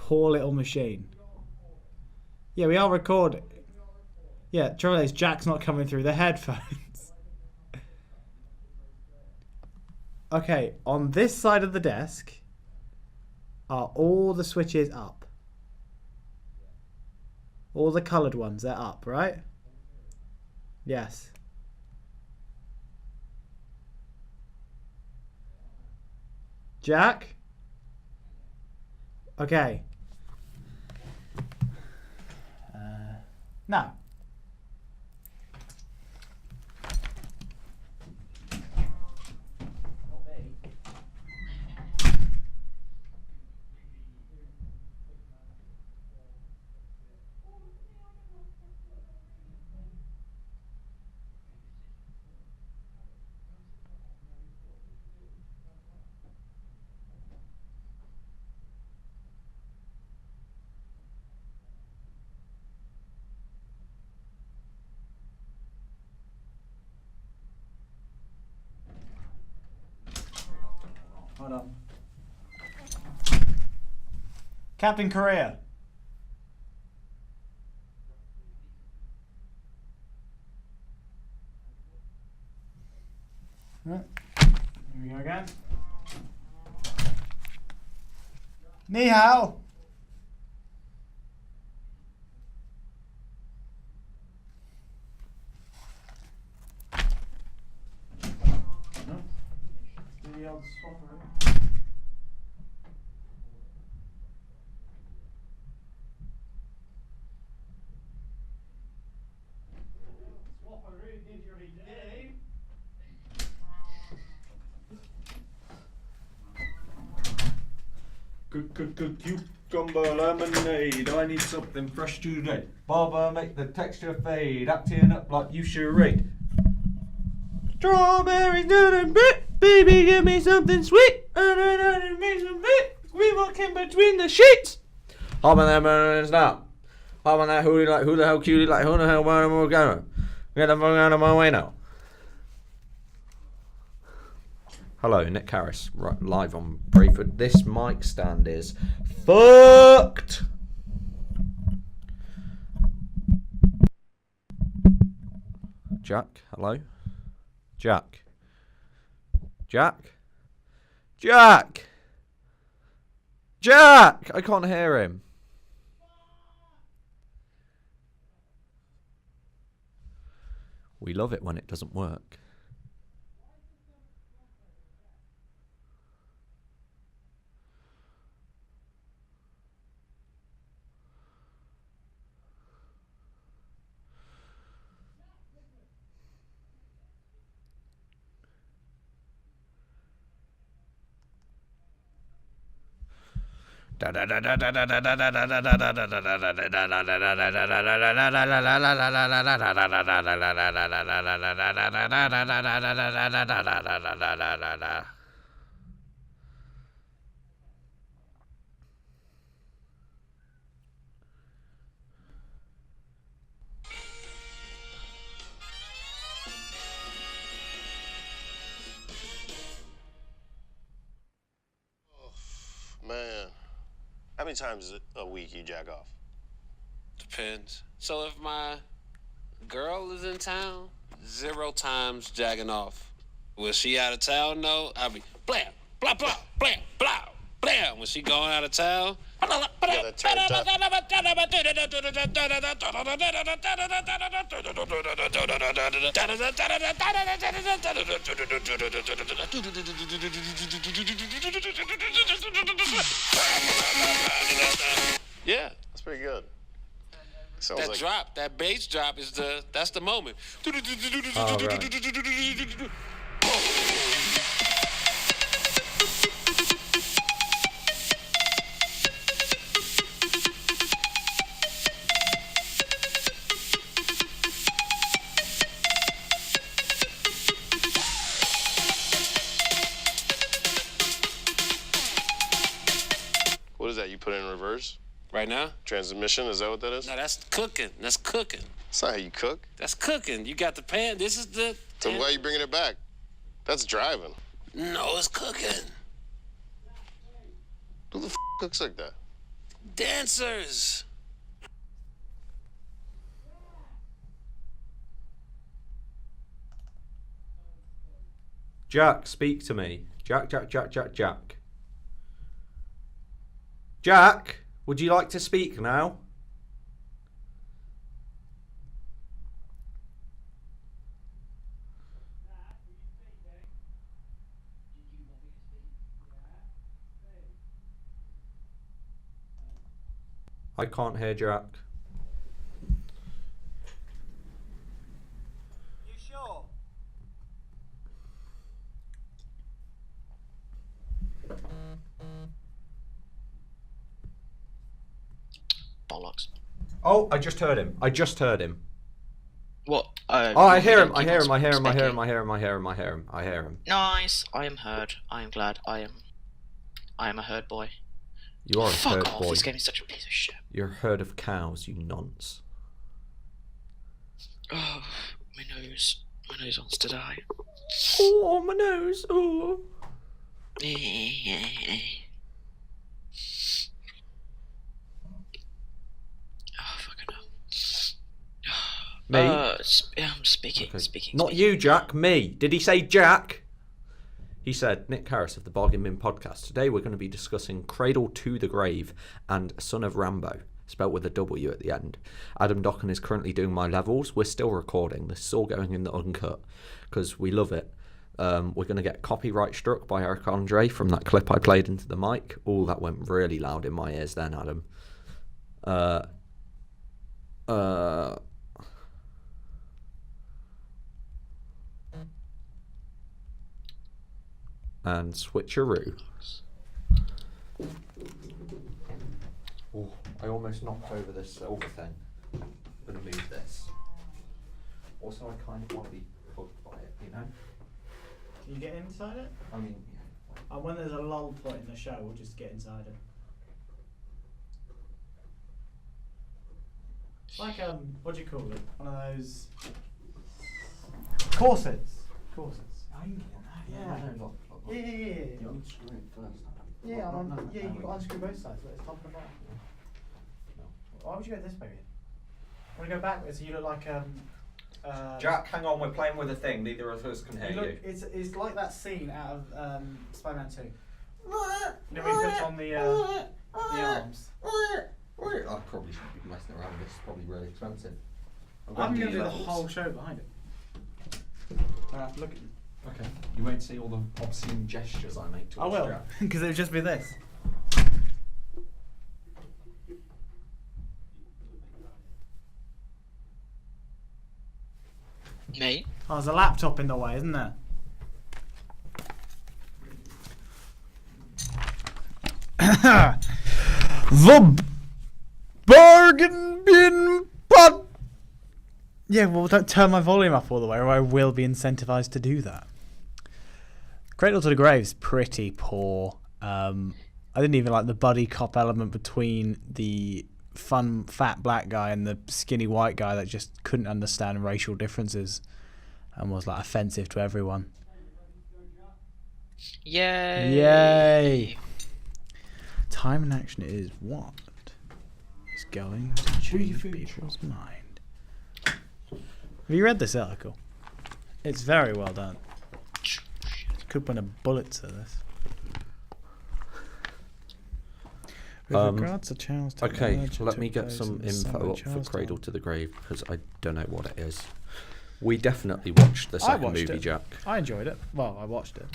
poor little machine. Yeah, we are recording. Yeah, trouble is Jack's not coming through the headphones. Okay, on this side of the desk are all the switches up. All the coloured ones, they're up, right? Yes. Jack? Okay. Now. Hold on. Captain Korea. Here we go again. Ni hao. Cucumber lemonade. I need something fresh today. Barber, make the texture fade. Acting up like you charade. Strawberries, nut and bit. Baby, give me something sweet. And make some bit. We walk in between the sheets. Hop on that man now. Hop on that who the hell cutie like who the hell where am I going? Get the fuck out of my way now. Hello, Nick Harris, right, live on Brayford. This mic stand is fucked. Jack, hello? Jack. Jack? Jack! Jack! I can't hear him. We love it when it doesn't work. Man, how many times a week you jack off? Depends. So if my girl is in town, 0 times jacking off. When she out of town, no, I'll be blam, blah, blah, blam, blah, blam. When she going out of town, You gotta turn it up. yeah. That's pretty good. Sounds That like drop, that bass drop is that's the moment. Oh, right. What is that? You put it in reverse? Right now? Transmission? Is that what that is? No, that's cooking. That's cooking. That's not how you cook. That's cooking. You got the pan. This is the. So why are you bringing it back? That's driving. No, it's cooking. Who the f cooks like that? Dancers. Jack, speak to me. Jack. Jack, would you like to speak now? I can't hear Jack. You sure? Bollocks. Oh, I just heard him. What? Oh, I hear him. I hear him. Nice. I am heard. I am glad. I am a herd boy. You are a Fuck herd off. boy. This game is such a piece of shit. You're a herd of cows, you nonce. Oh, my nose. My nose wants to die. Oh, my nose. Oh. Oh, fucking hell. Me? I'm speaking. Okay. Speaking. Not you, Jack. Me. Did he say Jack? He said, Nick Harris of the Bargain Bin podcast. Today we're going to be discussing Cradle to the Grave and Son of Rambo, spelt with a W at the end. Adam Dokhan is currently doing my levels. We're still recording. This is all going in the Uncut because we love it. We're going to get copyright struck by Eric Andre from that clip I played into the mic. Oh, that went really loud in my ears then, Adam. And switcheroo. Oh, I almost knocked over this silver thing. I'm going to move this. Also, I kind of want to be hooked by it, you know? Can you get inside it? I mean, When there's a lull point in the show, we'll just get inside it. It's like, what do you call it? One of those... Corsets. Oh, you can get that, yeah. look. Yeah. You unscrew it first. Yeah, No, you've got to unscrew both sides, but it's top and bottom. No. Why would you go this way? I want to go backwards so you look like, Jack, hang on, we're playing with a thing. Neither of us can hear you. It's like that scene out of Spider-Man 2. You know when he puts on the arms? I probably shouldn't be messing around. This is probably really expensive. I'm going to do the whole show behind it. Look at Okay. You won't see all the obscene gestures I make towards I will, Jack. because it would just be this. Me? Oh, there's a laptop in the way, isn't there? The Bargain Bin Pod. Yeah, well, don't turn my volume up all the way, or I will be incentivized to do that. Cradle to the Grave's pretty poor. I didn't even like the buddy cop element between the fun fat black guy and the skinny white guy that just couldn't understand racial differences and was like offensive to everyone. Yay! Time and action is what is going to change people's mind. Have you read this article? It's very well done. Could put a bullet to this. With regards to Charles Taylor, Okay, merger let took me get place some in the summer info of up for Charles Cradle Taylor. to the Grave because I don't know what it is. We definitely watched the second watched movie, it. Jack. I enjoyed it. Well, I watched it.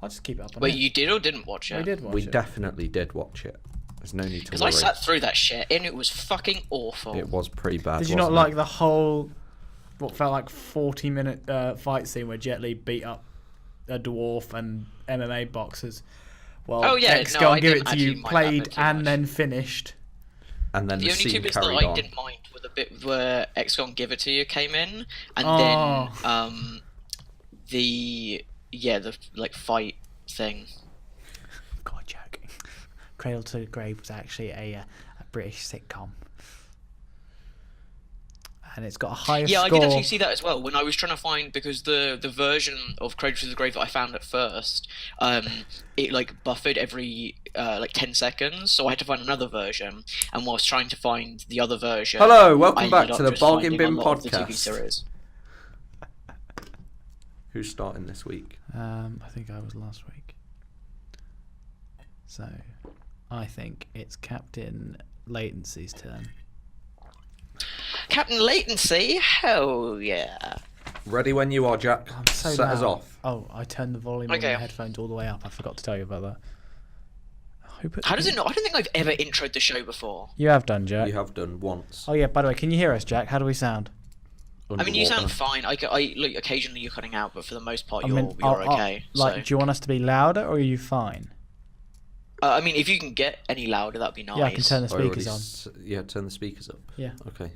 I'll just keep it up on Wait, it. you did or didn't watch it? We did watch We it. definitely did watch it. There's no need to Because worry. I sat through that shit and it was fucking awful. It was pretty bad. Did you not wasn't like it? the whole, what felt like 40-minute fight scene where Jet Li beat up a dwarf and MMA boxers? Well, Oh, yeah, X, no, go I and give it didn't to you, actually mind that played bit too and much. then finished. And then The the only two scene bits that carried I on. didn't mind were the bit where XCOM Give It To You came in, and Oh. then the like fight thing. God, joking. Cradle to the Grave was actually a British sitcom. and it's got a higher Yeah, score. I did actually see that as well when I was trying to find, because the version of Cradle to the Grave that I found at first, it like buffered every like 10 seconds, so I had to find another version. And whilst trying to find the other version, Hello, welcome I back ended to up the just Bargain finding a Bin lot of the TV podcast. series. Who's starting this week? I think I was last week. So, I think it's Captain Latency's turn. Captain Latency, hell yeah! Ready when you are, Jack. I'm so Set us loud. off. Oh, I turned the volume on Okay. the headphones all the way up. I forgot to tell you about that. How does it not? I don't think I've ever introed the show before. You have done, Jack. You have done once. Oh yeah. By the way, can you hear us, Jack? How do we sound? I mean, you sound Underwater. fine. I look, occasionally you're cutting out, but for the most part, I you're, mean, you're okay. Like, so. do you want us to be louder, or are you fine? I mean, if you can get any louder, that'd be nice. Yeah, I can turn the I already speakers on. Yeah, turn the speakers up. Yeah. Okay.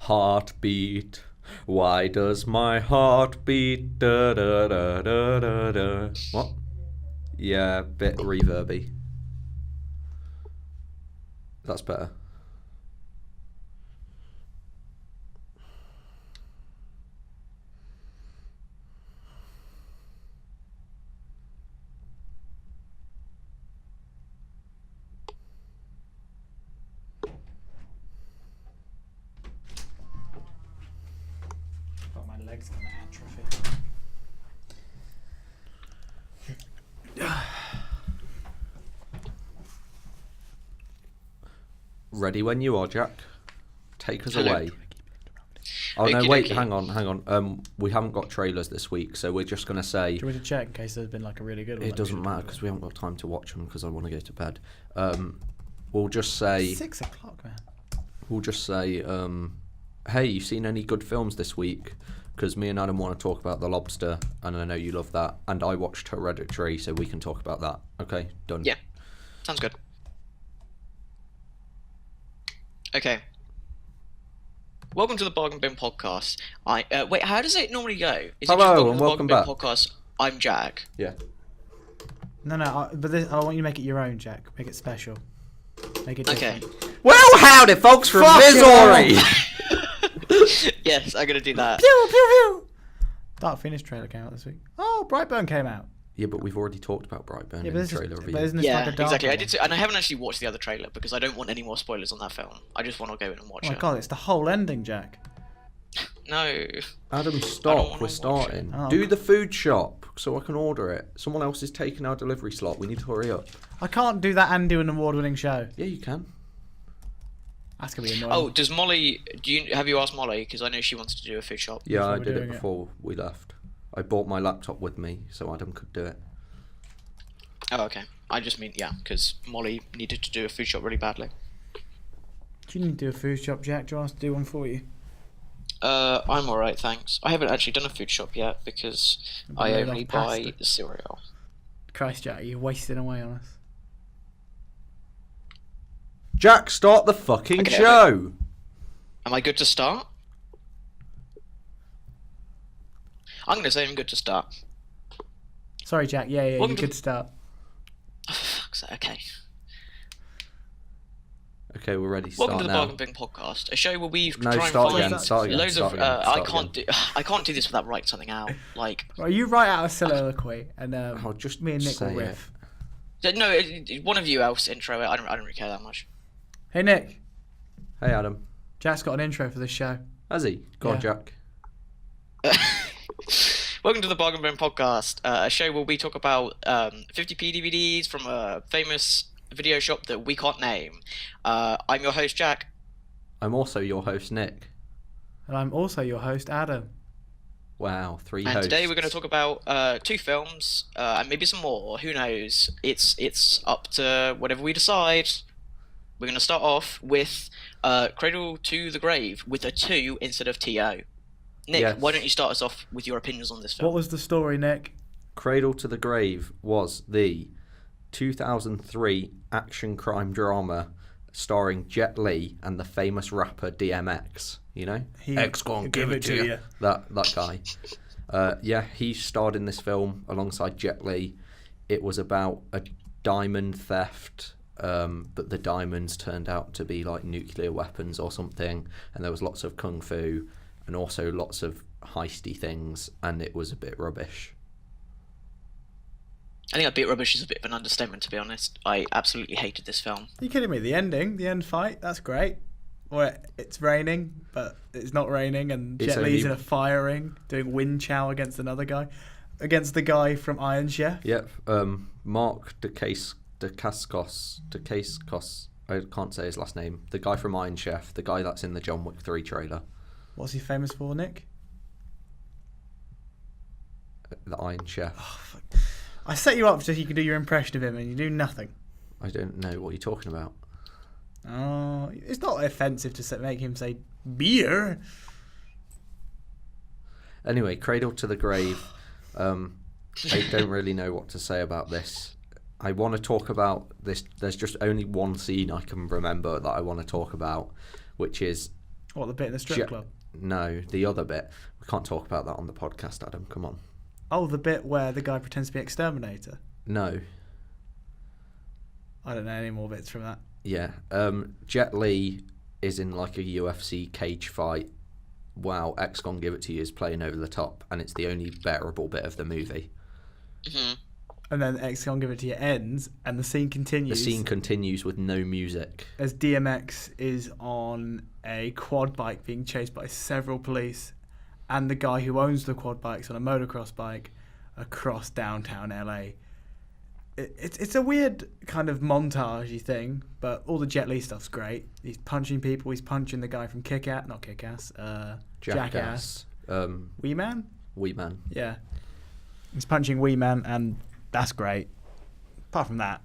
Heartbeat. Why does my heart beat? Da, da, da, da, da, da. What? Yeah, bit reverby. That's better. Got my legs gonna atrophy. Ready when you are, Jack. Take us Hello. away. Oh no, Okie wait, dokie. hang on. We haven't got trailers this week, so we're just gonna say Do you want me to check in case there's been like a really good one? it doesn't matter because we haven't got time to watch them because I want to go to bed. We'll just say 6 o'clock, man. hey, you seen any good films this week? Because me and Adam want to talk about The Lobster, and I know you love that, and I watched Hereditary, so we can talk about that. Okay, done. Yeah, sounds good. Okay. Welcome to the Bargain Bin Podcast. Wait, how does it normally go? Is Hello, it just and welcome to the welcome Bargain Bin Podcast? I'm Jack. Yeah. No, but this, I want you to make it your own, Jack. Make it special. Make it Okay. different. Well, howdy, folks, from Fuck Missouri. Yes, I'm gonna do that. Pew, pew, pew. Dark Phoenix trailer came out this week. Oh, Brightburn came out. Yeah, but we've already talked about Brightburn Yeah, in but, the this is, trailer review. but isn't this Yeah, like a dark exactly. I one? did, and I haven't actually watched the other trailer because I don't want any more spoilers on that film. I just want to go in and watch Oh my it. god, it's the whole ending, Jack. No. Adam, I don't stop. wanna We're watch starting. it. Oh, Do okay. the food shop so I can order it. Someone else is taking our delivery slot. We need to hurry up. I can't do that and do an award-winning show. Yeah, you can. That's gonna be annoying. Oh, does Molly? Have you asked Molly? Because I know she wants to do a food shop. Yeah, That's why I we're did it doing it. before we left. I bought my laptop with me so Adam could do it. Oh, okay. I just mean because Molly needed to do a food shop really badly. Do you need to do a food shop, Jack? Do you want us to do one for you? I'm alright, thanks. I haven't actually done a food shop yet because I Made only off buy pasta. cereal. Christ, Jack, you're wasting away on us. Jack, start the fucking Okay, show! Am I good to start? I'm gonna say I'm good to start. Sorry, Jack. Yeah, you Welcome to- could start. Oh, fuck's sake, okay. Okay, we're ready to Welcome start to the now. Bargain Bin Podcast, a show where we No, try and start find again, start again, loads start of. again, I start can't again. do. I can't do this without writing something out. Like, Well, you write out a soliloquy, and I'll just me and Nick will say riff. no, one of you else intro it. I don't really care that much. Hey, Nick. Hey, Adam. Jack's got an intro for this show. Has he? Go on, Yeah. Jack. Welcome to the Bargain Bin Podcast, a show where we talk about 50p DVDs from a famous video shop that we can't name. I'm your host, Jack. I'm also your host, Nick. And I'm also your host, Adam. Wow, 3 And hosts. today we're going to talk about 2 films, and maybe some more. Who knows? It's up to whatever we decide. We're going to start off with Cradle to the Grave with a 2 instead of TO. Nick, Yes. why don't you start us off with your opinions on this film? What was the story, Nick? Cradle to the Grave was the 2003 action crime drama starring Jet Li and the famous rapper DMX. You know, He- X gon' he'll give it to you. That guy. Yeah, he starred in this film alongside Jet Li. It was about a diamond theft, but the diamonds turned out to be like nuclear weapons or something, and there was lots of kung fu and also lots of heisty things, and it was a bit rubbish. I think a bit rubbish is a bit of an understatement, to be honest. I absolutely hated this film. Are you kidding me? The end fight, that's great. Where it's raining, but it's not raining, and It's Jet Li's only- in a fire ring doing wind chow against another guy, against the guy from Iron Chef. Yep. Mark Dacascos. I can't say his last name. The guy from Iron Chef, the guy that's in the John Wick 3 trailer. What's he famous for, Nick? The Iron Chef. I set you up so you could do your impression of him, and you do nothing. I don't know what you're talking about. Oh, it's not offensive to make him say beer. Anyway, Cradle to the Grave. I don't really know what to say about this. I want to talk about this. There's just only one scene I can remember that I want to talk about, which is... What, the bit in the strip club? No, the other bit. We can't talk about that on the podcast, Adam. Come on. Oh, the bit where the guy pretends to be Exterminator? No. I don't know any more bits from that. Yeah. Jet Li is in like a UFC cage fight. Wow, X Gon Give It To You is playing over the top, and it's the only bearable bit of the movie. Mm-hmm. And then X Gon Give It To You ends, and the scene continues. The scene continues with no music. As DMX is on a quad bike being chased by several police, and the guy who owns the quad bike's on a motocross bike across downtown LA. It's a weird kind of montage-y thing, but all the Jet Li stuff's great. He's punching people. He's punching the guy from Jackass. Wee Man? Wee Man. Yeah. He's punching Wee Man, and that's great. Apart from that,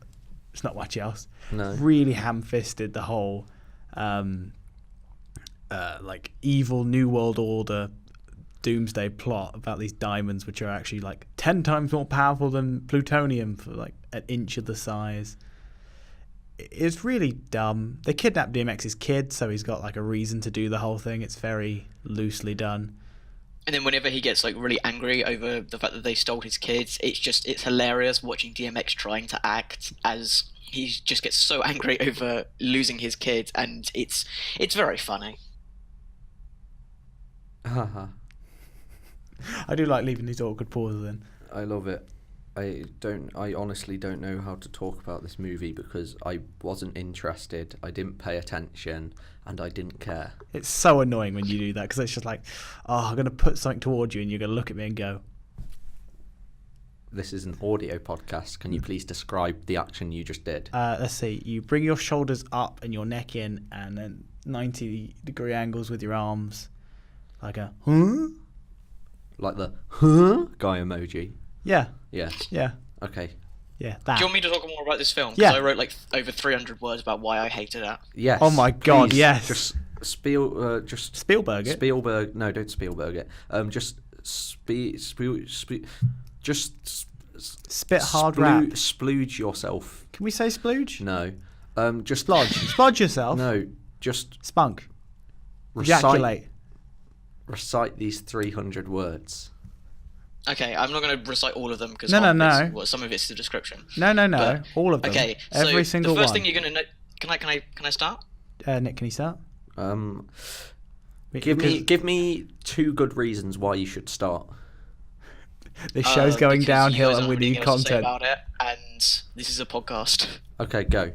it's not much else. No. Really ham-fisted the whole like evil New World Order doomsday plot about these diamonds, which are actually like 10 times more powerful than plutonium for like an inch of the size. It's really dumb. They kidnapped DMX's kid, so he's got like a reason to do the whole thing. It's very loosely done. And then whenever he gets like really angry over the fact that they stole his kids, it's hilarious watching DMX trying to act as he just gets so angry over losing his kid, and it's very funny. Haha. I do like leaving these awkward pauses in. I love it. I honestly don't know how to talk about this movie because I wasn't interested, I didn't pay attention, and I didn't care. It's so annoying when you do that, because it's just like, oh, I'm going to put something towards you, and you're going to look at me and go... This is an audio podcast. Can you please describe the action you just did? Let's see. You bring your shoulders up and your neck in, and then 90-degree angles with your arms. Like a, huh? Like the, huh? Guy emoji. Yeah. Yeah. Yeah. Okay. Yeah, that. Do you want me to talk more about this film? Yeah. Because I wrote like over 300 words about why I hated it. Yes. Oh my God, please, yes. Just Spielberg it? Spielberg. No, don't Spielberg it. Just Spit hard rap. Splooge yourself. Can we say splooge? No. Just Splodge. Splodge yourself. No. Just Spunk. Ejaculate. recite these 300 words. Okay, I'm not going to recite all of them because No. some of it's the description. No. But- All of them. Okay, Every so single the first one. thing you're going to know. Can I start? Nick, can you start? Give me 2 good reasons why you should start. This show's going Because downhill you guys and we don't really need know what to say content. about it, and this is a podcast. Okay, go.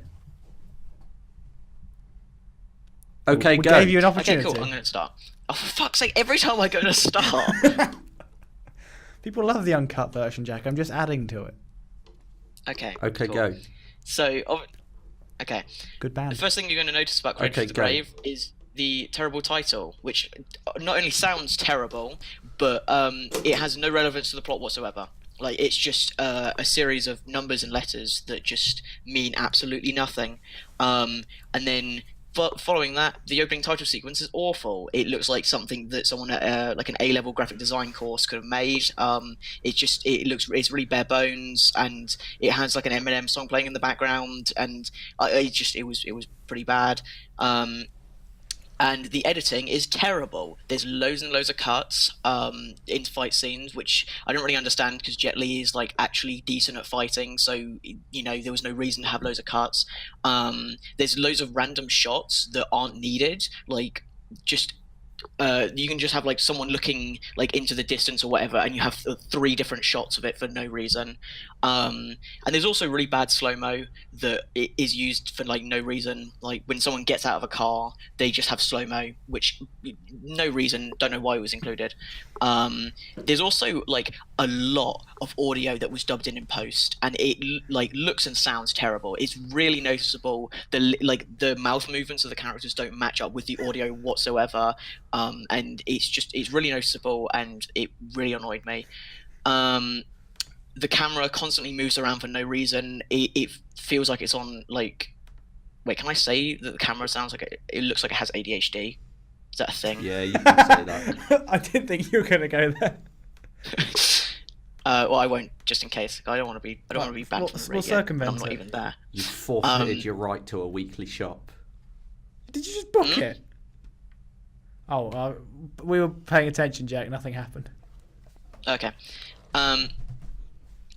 Okay, We go. gave you an Okay, opportunity. cool. I'm going to start. Oh, for fuck's sake! Every time I go to start. People love the uncut version, Jack. I'm just adding to it. Okay. Okay, cool. go. So, okay. Good band. The first thing you're going to notice about Cradle Okay, to the go. Grave is the terrible title, which not only sounds terrible, but it has no relevance to the plot whatsoever. Like, it's just a series of numbers and letters that just mean absolutely nothing. And then following that, the opening title sequence is awful. It looks like something that someone at like an A-level graphic design course could have made. It's really bare bones, and it has like an Eminem song playing in the background, and it was pretty bad. and the editing is terrible. There's loads and loads of cuts into fight scenes, which I don't really understand because Jet Li is like actually decent at fighting, so there was no reason to have loads of cuts. There's loads of random shots that aren't needed, like just. You can just have like someone looking like into the distance or whatever, and you have 3 different shots of it for no reason. And there's also really bad slow-mo that is used for like no reason. Like when someone gets out of a car, they just have slow-mo, which no reason, don't know why it was included. There's also like a lot of audio that was dubbed in post, and it like looks and sounds terrible. It's really noticeable. The mouth movements of the characters don't match up with the audio whatsoever. And it's really noticeable, and it really annoyed me. The camera constantly moves around for no reason. It feels like it's on like. Wait, can I say that the camera sounds like it looks like it has ADHD? Is that a thing? Yeah, you can say that. I didn't think you were going to go there. Well, I won't, just in case. I don't want to be. I don't want to be banned from the radio. circumvent I'm not it. even there. You forfeited your right to a weekly shop. Did you just book it? Oh, we were paying attention, Jack. Nothing happened. Okay.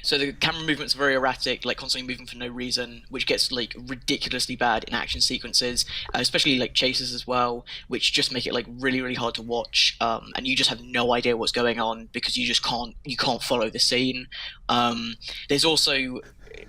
So the camera movements are very erratic, like constantly moving for no reason, which gets like ridiculously bad in action sequences, especially like chases as well, which just make it like really, really hard to watch. And you just have no idea what's going on because you can't follow the scene. There's also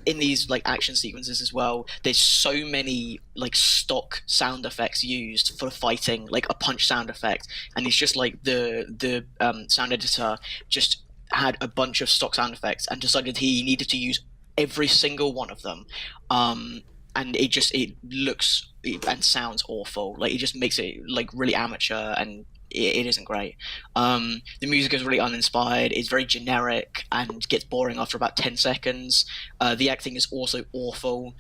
in these like action sequences as well, there's so many like stock sound effects used for fighting, like a punch sound effect, and it's just like the sound editor just had a bunch of stock sound effects and decided he needed to use every single one of them, and it looks and sounds awful. Like it just makes it like really amateur, and it isn't great. The music is really uninspired. It's very generic and gets boring after about 10 seconds. The acting is also awful.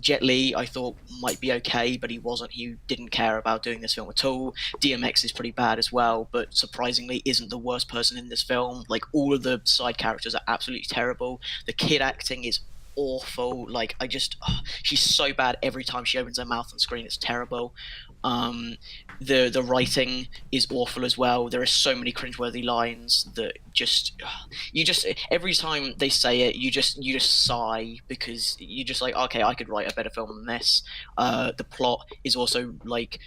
Jet Li, I thought, might be okay, but he wasn't. He didn't care about doing this film at all. DMX is pretty bad as well, but surprisingly isn't the worst person in this film. Like, all of the side characters are absolutely terrible. The kid acting is awful. Like, she's so bad every time she opens her mouth on screen. It's terrible. The writing is awful as well. There are so many cringeworthy lines that you just every time they say it, you just sigh because you just like, okay, I could write a better film than this. The plot is also like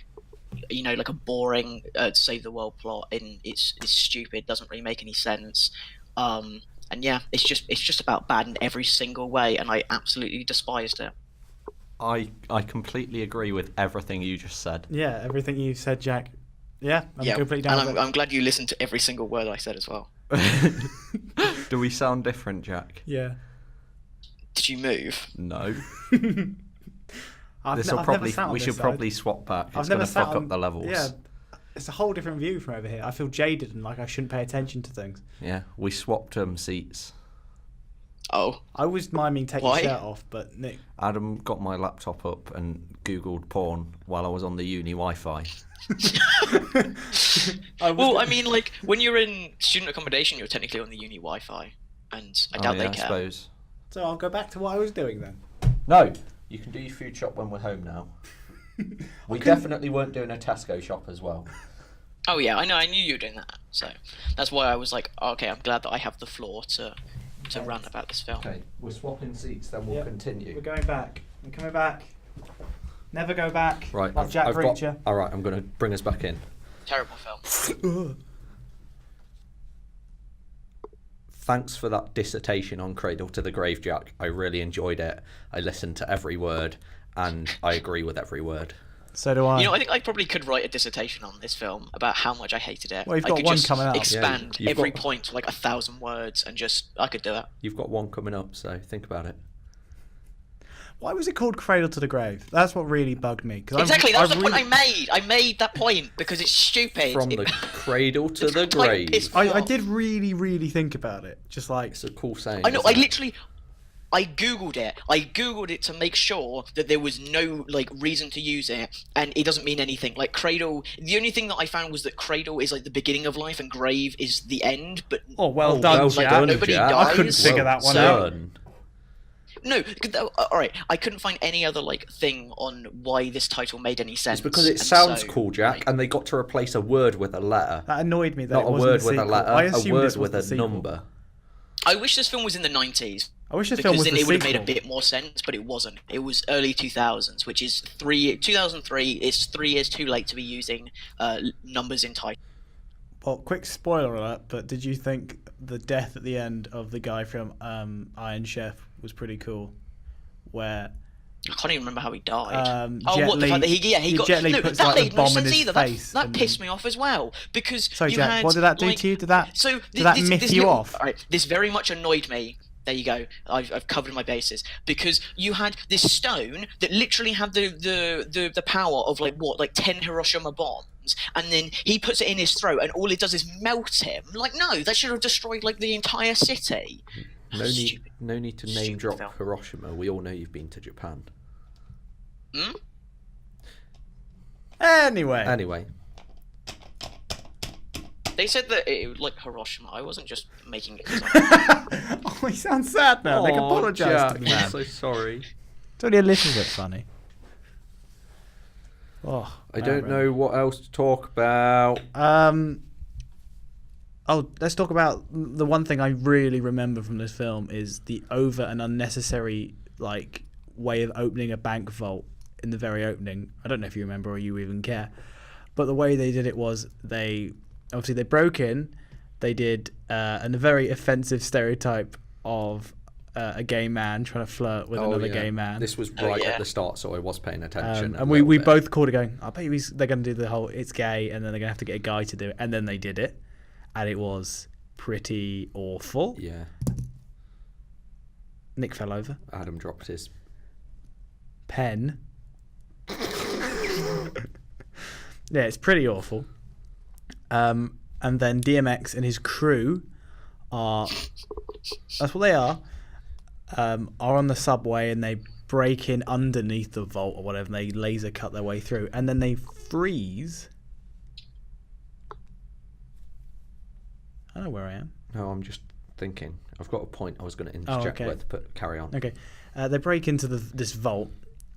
a boring save the world plot, and it's stupid, doesn't really make any sense. And yeah, it's just about bad in every single way, and I absolutely despised it. I completely agree with everything you just said. Yeah, everything you said, Jack. Yeah, I'm completely down with and it. I'm glad you listened to every single word I said as well. Do we sound different, Jack? Yeah. Did you move? No. I've never sat on We this should side. probably swap back. It's I've going never to sat fuck on, up the levels. Yeah, it's a whole different view from over here. I feel jaded and like I shouldn't pay attention to things. Yeah, we swapped seats. Oh. I was miming take Why? your shirt off, but Nick. Adam got my laptop up and Googled porn while I was on the uni Wi-Fi. Well, I mean, like, when you're in student accommodation, you're technically on the uni Wi-Fi, and I doubt they care. I suppose. So I'll go back to what I was doing then. No, you can do your food shop when we're home now. We definitely weren't doing a Tesco shop as well. Oh yeah, I know. I knew you were doing that, so that's why I was like, okay, I'm glad that I have the floor to rant about this film. Okay, we're swapping seats, then we'll continue. We're going back. I'm coming back. Never go back. Right, Like Jack Reacher. All right, I'm going to bring us back in. Terrible film. Thanks for that dissertation on Cradle to the Grave, Jack. I really enjoyed it. I listened to every word, and I agree with every word. So do I. I think I probably could write a dissertation on this film about how much I hated it. Well, you've I got could one just coming up. expand Yeah, every point to like 1,000 words, and I could do it. You've got one coming up, so think about it. Why was it called Cradle to the Grave? That's what really bugged me. Exactly, that's the point I made. I made that point because it's stupid. From the cradle to the It's like grave. pissed I off. did really, really think about it. Just like... It's a cool saying. I know. isn't it? I googled it. I googled it to make sure that there was no like reason to use it, and it doesn't mean anything. Like cradle, the only thing that I found was that cradle is like the beginning of life and grave is the end. But Oh, well done, like Jack. nobody Jack. dies. I couldn't figure that one so- out. no. All right, I couldn't find any other like thing on why this title made any sense. It's because it and sounds so, cool, Jack, like, and they got to replace a word with a letter. That annoyed me. That Not it a wasn't word the with a sequel. letter, I a assumed word this was with the a sequel. number. I wish this film was in the 90s. I wish this film was Because then the it would have sequel. made a bit more sense, but it wasn't. It was early 2000s, which is 2003. It's 3 years too late to be using numbers in titles. Well, quick spoiler alert, but did you think the death at the end of the guy from Iron Chef was pretty cool? Where I can't even remember how he died. Jet what the Li- fact that he got Jet Li no, puts, that like, the made no bomb in sense his either. face That and pissed then- me off as well because Sorry, you Jack, had, what did that do like, to you? Did that myth this you little- off? All right, this very much annoyed me. There you go. I've covered my bases because you had this stone that literally had the power of like 10 Hiroshima bombs, and then he puts it in his throat, and all it does is melt him. Like, no, that should have destroyed like the entire city. No need to name Stupid drop film. Hiroshima. We all know you've been to Japan. Hmm? Anyway. They said that it was like Hiroshima. I wasn't just making it. 'Cause Oh, he sounds sad now. They can apologise to me, man. I'm so sorry. It's only a little bit funny. Oh, I don't know what else to talk about. Oh, let's talk about the one thing I really remember from this film is the over and unnecessary like way of opening a bank vault in the very opening. I don't know if you remember or you even care, but the way they did it was they broke in. They did a very offensive stereotype of a gay man trying to flirt with another gay man. This was right at the start, so I was paying attention. And we both called it going, I bet they're going to do the whole it's gay, and then they're going to have to get a guy to do it. And then they did it. And it was pretty awful. Yeah. Nick fell over. Adam dropped his Pen. Yeah, it's pretty awful. And then DMX and his crew that's what they are on the subway, and they break in underneath the vault or whatever, and they laser cut their way through, and then they freeze. I don't know where I am. No, I'm just thinking. I've got a point I was going to interject with, but carry on. Okay. They break into this vault,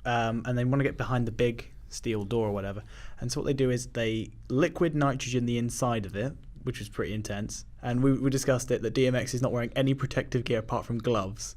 and they want to get behind the big steel door or whatever. And so what they do is they liquid nitrogen the inside of it, which was pretty intense. And we discussed it that DMX is not wearing any protective gear apart from gloves.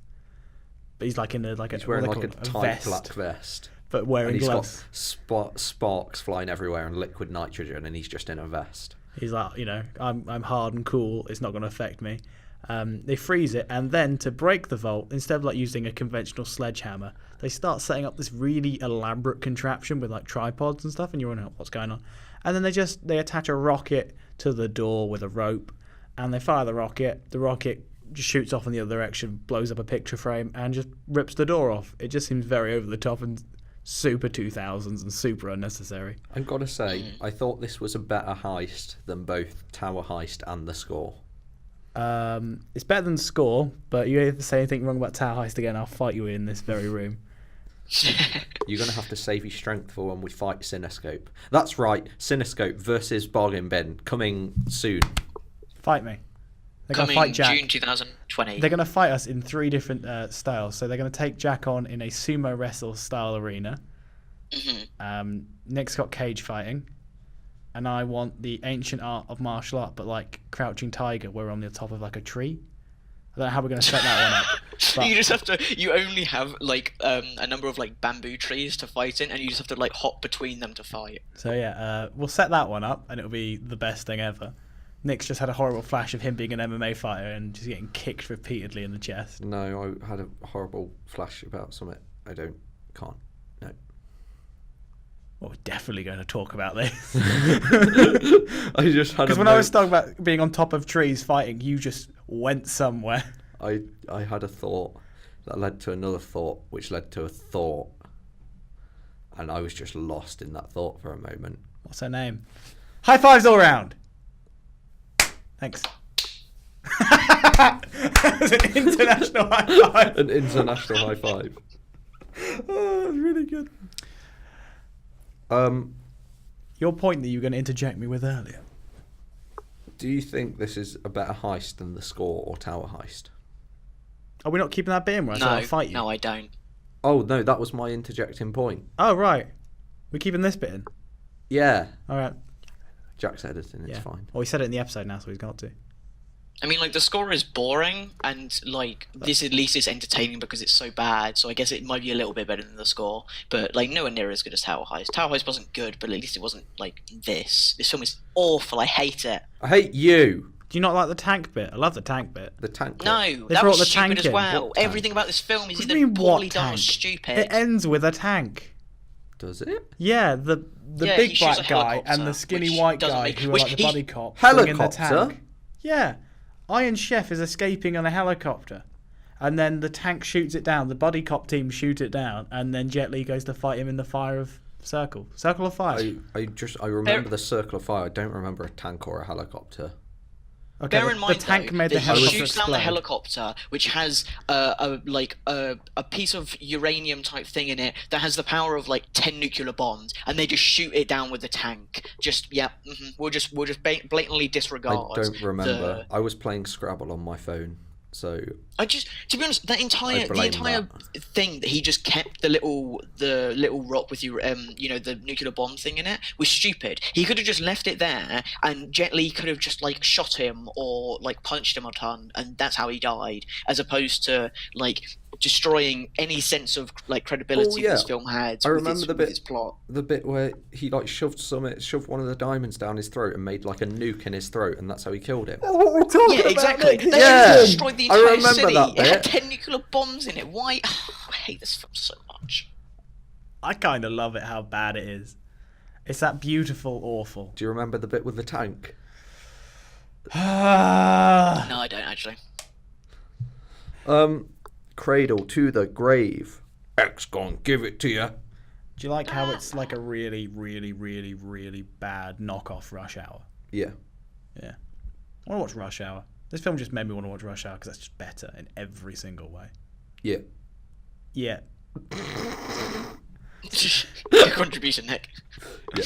But he's like He's wearing like a tight vest, black vest. but wearing And he's gloves. got sparks flying everywhere and liquid nitrogen, and he's just in a vest. He's like, I'm hard and cool. It's not going to affect me. They freeze it, and then to break the vault, instead of like using a conventional sledgehammer, they start setting up this really elaborate contraption with like tripods and stuff, and you're wondering what's going on. And then they attach a rocket to the door with a rope, and they fire the rocket. The rocket just shoots off in the other direction, blows up a picture frame, and just rips the door off. It just seems very over the top and super 2000s and super unnecessary. I've got to say, I thought this was a better heist than both Tower Heist and The Score. It's better than Score, but you ever say anything wrong about Tower Heist again, I'll fight you in this very room. You're going to have to save your strength for when we fight Cinescope. That's right, Cinescope versus Bargain Bin, coming soon. Fight me. They're going to Coming fight Jack. June 2020. They're going to fight us in 3 different styles. So they're going to take Jack on in a sumo wrestle style arena. Mhm. Nick's got cage fighting. And I want the ancient art of martial art, but like Crouching Tiger, where we're on the top of like a tree. I don't know how we're going to set that one up. But You just have to. You only have like a number of like bamboo trees to fight in, and you just have to like hop between them to fight. So yeah, we'll set that one up, and it'll be the best thing ever. Nick's just had a horrible flash of him being an MMA fighter and just getting kicked repeatedly in the chest. No, I had a horrible flash about something. Can't. No. Well, we're definitely going to talk about this. I just had Because when I was talking about being on top of trees fighting, you just went somewhere. I had a thought that led to another thought, which led to a thought. And I was just lost in that thought for a moment. What's her name? High fives all round. Thanks. It's an international high five. An international high five. Oh, that's really good. Your point that you were going to interject me with earlier. Do you think this is a better heist than The Score or Tower Heist? Are we not keeping that bit in where I said I'll fight you? No, I don't. Oh no, that was my interjecting point. Oh, right. We're keeping this bit in? Yeah. All right. Jack's editing, it's fine. Well, he said it in the episode now, so he's got to. I mean, like, the score is boring, and, like, this at least is entertaining because it's so bad, so I guess it might be a little bit better than the score, but, like, nowhere near as good as Tower Heist. Tower Heist wasn't good, but at least it wasn't, like, this. This film is awful, I hate it. I hate you. Do you not like the tank bit? I love the tank bit. The tank bit. No, They that brought was the stupid tank as in. well. What tank? Everything about this film is What do either you mean, poorly what done or tank? stupid. It ends with a tank. Does it? Yeah, the Yeah, he big shoots black a guy helicopter, and the skinny which white doesn't guy make- who are which like the he- buddy cop bring in the Helicopter? tank. Yeah. Iron Chef is escaping on a helicopter. And then the tank shoots it down. The buddy cop team shoot it down. And then Jet Li goes to fight him in the fire of Circle. Circle of Fire. I remember the Circle of Fire. I don't remember a tank or a helicopter. Okay, Bear in mind, the tank though, made the that he helicopter shoots down the explode. helicopter, which has a piece of uranium type thing in it that has the power of like 10 nuclear bombs, and they just shoot it down with the tank. We'll just blatantly disregard. I don't remember. the- I was playing Scrabble on my phone, so To be honest, the I entire blame thing that he just kept the little rock with the nuclear bomb thing in it was stupid. He could have just left it there, and Jet Li could have just like shot him or like punched him a ton, and that's how he died, as opposed to like destroying any sense of like credibility this film had. I remember with its plot. the bit where he like shoved one of the diamonds down his throat and made like a nuke in his throat, and that's how he killed him. Yeah, exactly. They Yeah, just destroyed the I entire remember city. that It had bit. 10 nuclear bombs in it. Why? I hate this film so much. I kind of love it how bad it is. It's that beautiful, awful. Do you remember the bit with the tank? No, I don't actually. Cradle to the grave. X gonna give it to you. Do you like how it's like a really, really, really, really bad knockoff Rush Hour? Yeah. Yeah. I want to watch Rush Hour. This film just made me want to watch Rush Hour because that's just better in every single way. Yeah. Yeah. Your contribution, Nick. Yeah.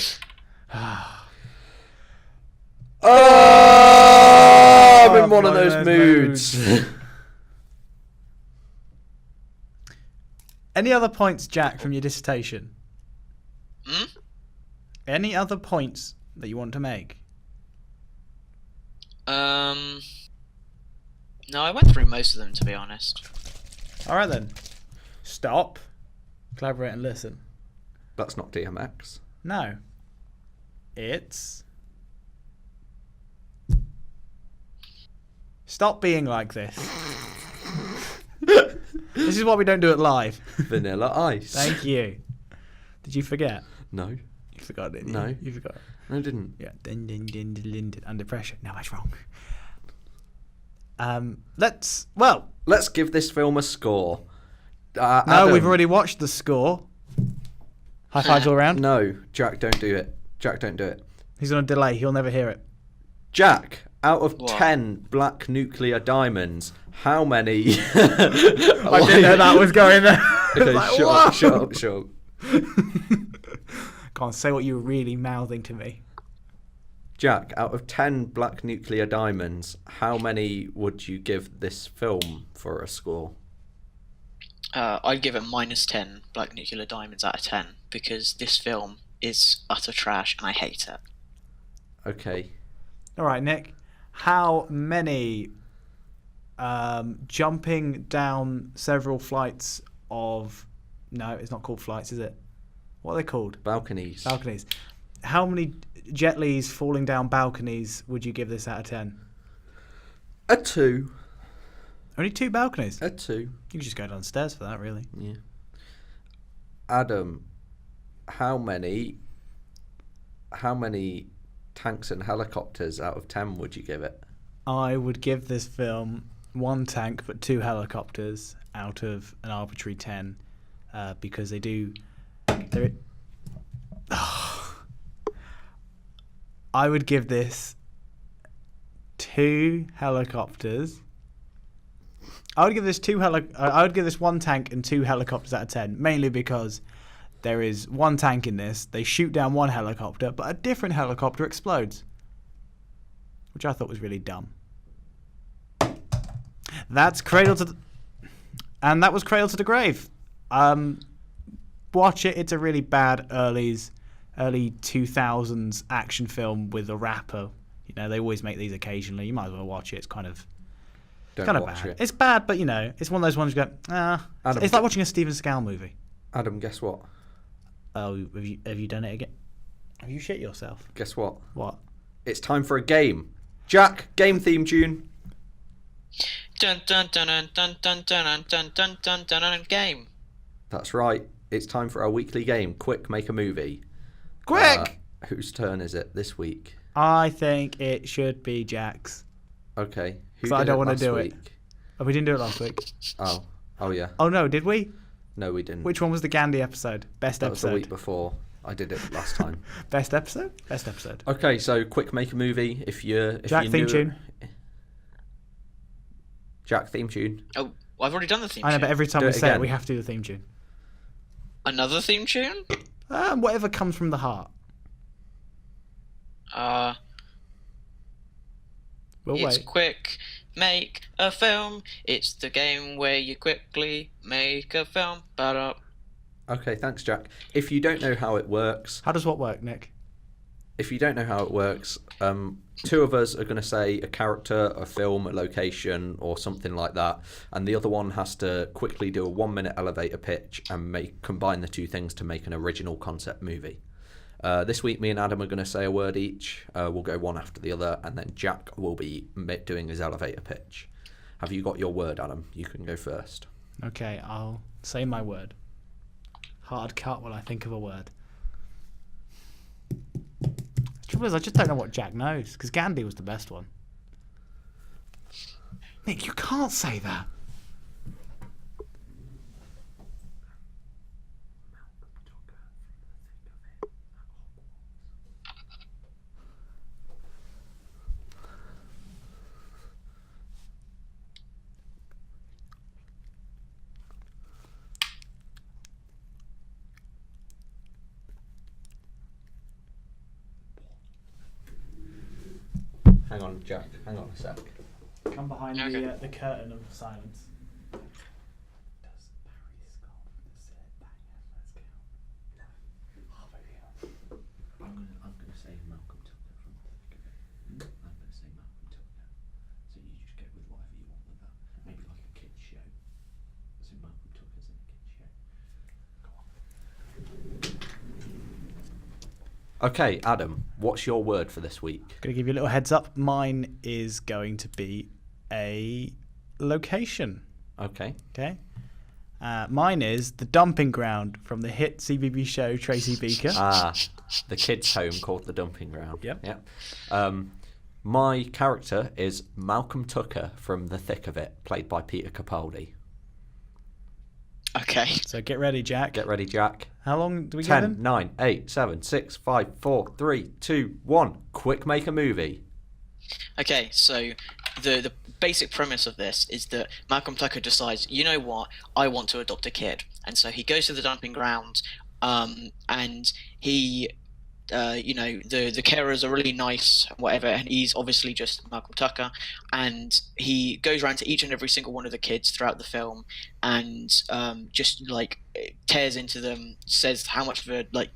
Oh, I'm in one of those moods. Any other points, Jack, from your dissertation? Hmm? Any other points that you want to make? No, I went through most of them, to be honest. All right, then. Stop. Collaborate and listen. That's not DMX. No. It's... Stop being like this. This is what we don't do it live. Vanilla Ice. Thank you. Did you forget? No. You forgot, didn't you? No. You forgot. No, I didn't. Yeah. Din, din, din, din, din, din. Under pressure. No, that's wrong. Let's give this film a score. No, Adam. we've already watched the score. High fives all around. No, Jack, don't do it. Jack, don't do it. He's on a delay. He'll never hear it. Jack, out of What? 10 black nuclear diamonds, how many... I didn't know that was going there. Okay, Like, shut whoa. up. Can't say what you were really mouthing to me. Jack, out of 10 black nuclear diamonds, how many would you give this film for a score? I'd give it -10 black nuclear diamonds out of 10 because this film is utter trash and I hate it. Okay. All right, Nick. How many jumping down several flights of... No, it's not called flights, is it? What are they called? Balconies. Balconies. How many Jet Li's falling down balconies would you give this out of 10? A 2. Only 2 balconies? A 2. You could just go downstairs for that, really. Yeah. Adam, how many tanks and helicopters out of 10 would you give it? I would give this film 1 tank but 2 helicopters out of an arbitrary 10 because they do... I would give this 2 helicopters. I would give this 1 tank and 2 helicopters out of 10, mainly because there is 1 tank in this. They shoot down 1 helicopter, but a different helicopter explodes, which I thought was really dumb. That's Cradle to the... And that was Cradle to the Grave. Watch it. It's a really bad early 2000s action film with a rapper. You know, they always make these occasionally. You might as well watch it. It's kind of Watch bad. it. It's bad, but you know, it's one of those ones you go, Adam, it's like watching a Steven Seagal movie. Adam, guess what? Oh, have you done it again? Have you shit yourself? Guess what? What? It's time for a game. Jack, game theme tune. Dun dun dun dun dun dun dun dun dun dun dun game. That's right. It's time for our weekly game. Quick, make a movie. Quick! Whose turn is it this week? I think it should be Jack's. Okay. Who 'Cause I did don't it wanna last do it. week? Oh, we didn't do it last week. Oh yeah. Oh no, did we? No, we didn't. Which one was the Gandhi episode? Best That was the episode. week before. I did it last time. Best episode? Best episode. Okay, so quick, make a movie. If Jack you theme knew tune. Jack theme tune. Oh, I've already done the theme I know, tune. but every time Do we it say it, again. we have to do the theme tune. Another theme tune? Whatever comes from the heart. We'll It's wait. quick, make a film. It's the game where you quickly make a film. Ba-da. Okay, thanks, Jack. If you don't know how it works, How does what work, Nick? two of us are going to say a character, a film, a location, or something like that, and the other one has to quickly do a 1-minute elevator pitch and combine the two things to make an original concept movie. This week, me and Adam are going to say a word each. We'll go one after the other, and then Jack will be doing his elevator pitch. Have you got your word, Adam? You can go first. Okay, I'll say my word. Hard cut while I think of a word. The trouble is, I just don't know what Jack knows, because Gandhi was the best one. Nick, you can't say that. Hang on, Jack. Hang on a sec. Come behind Okay. the curtain of silence. I'm going to say Malcolm Tucker from the thick of it. I'm going to say Malcolm Tucker. So you just get with whatever you want with that. Maybe like a kids show. So Malcolm Tucker's in a kids show. Go on. Okay, Adam, what's your word for this week? Gonna give you a little heads up. Mine is going to be a location. Okay. Okay. Mine is the dumping ground from the hit CBB show Tracy Beaker. The kids' home called the Dumping Ground. Yep. My character is Malcolm Tucker from The Thick of It, played by Peter Capaldi. Okay. So get ready, Jack. Get ready, Jack. How long do we give 10, him? 9, 8, 7, 6, 5, 4, 3, 2, 1. Quick, make a movie. Okay, so the basic premise of this is that Malcolm Tucker decides, you know what, I want to adopt a kid. And so he goes to the dumping ground, and he, the carers are really nice, whatever, and he's obviously just Malcolm Tucker. And he goes around to each and every single one of the kids throughout the film and just, like, tears into them, says how much of a, like,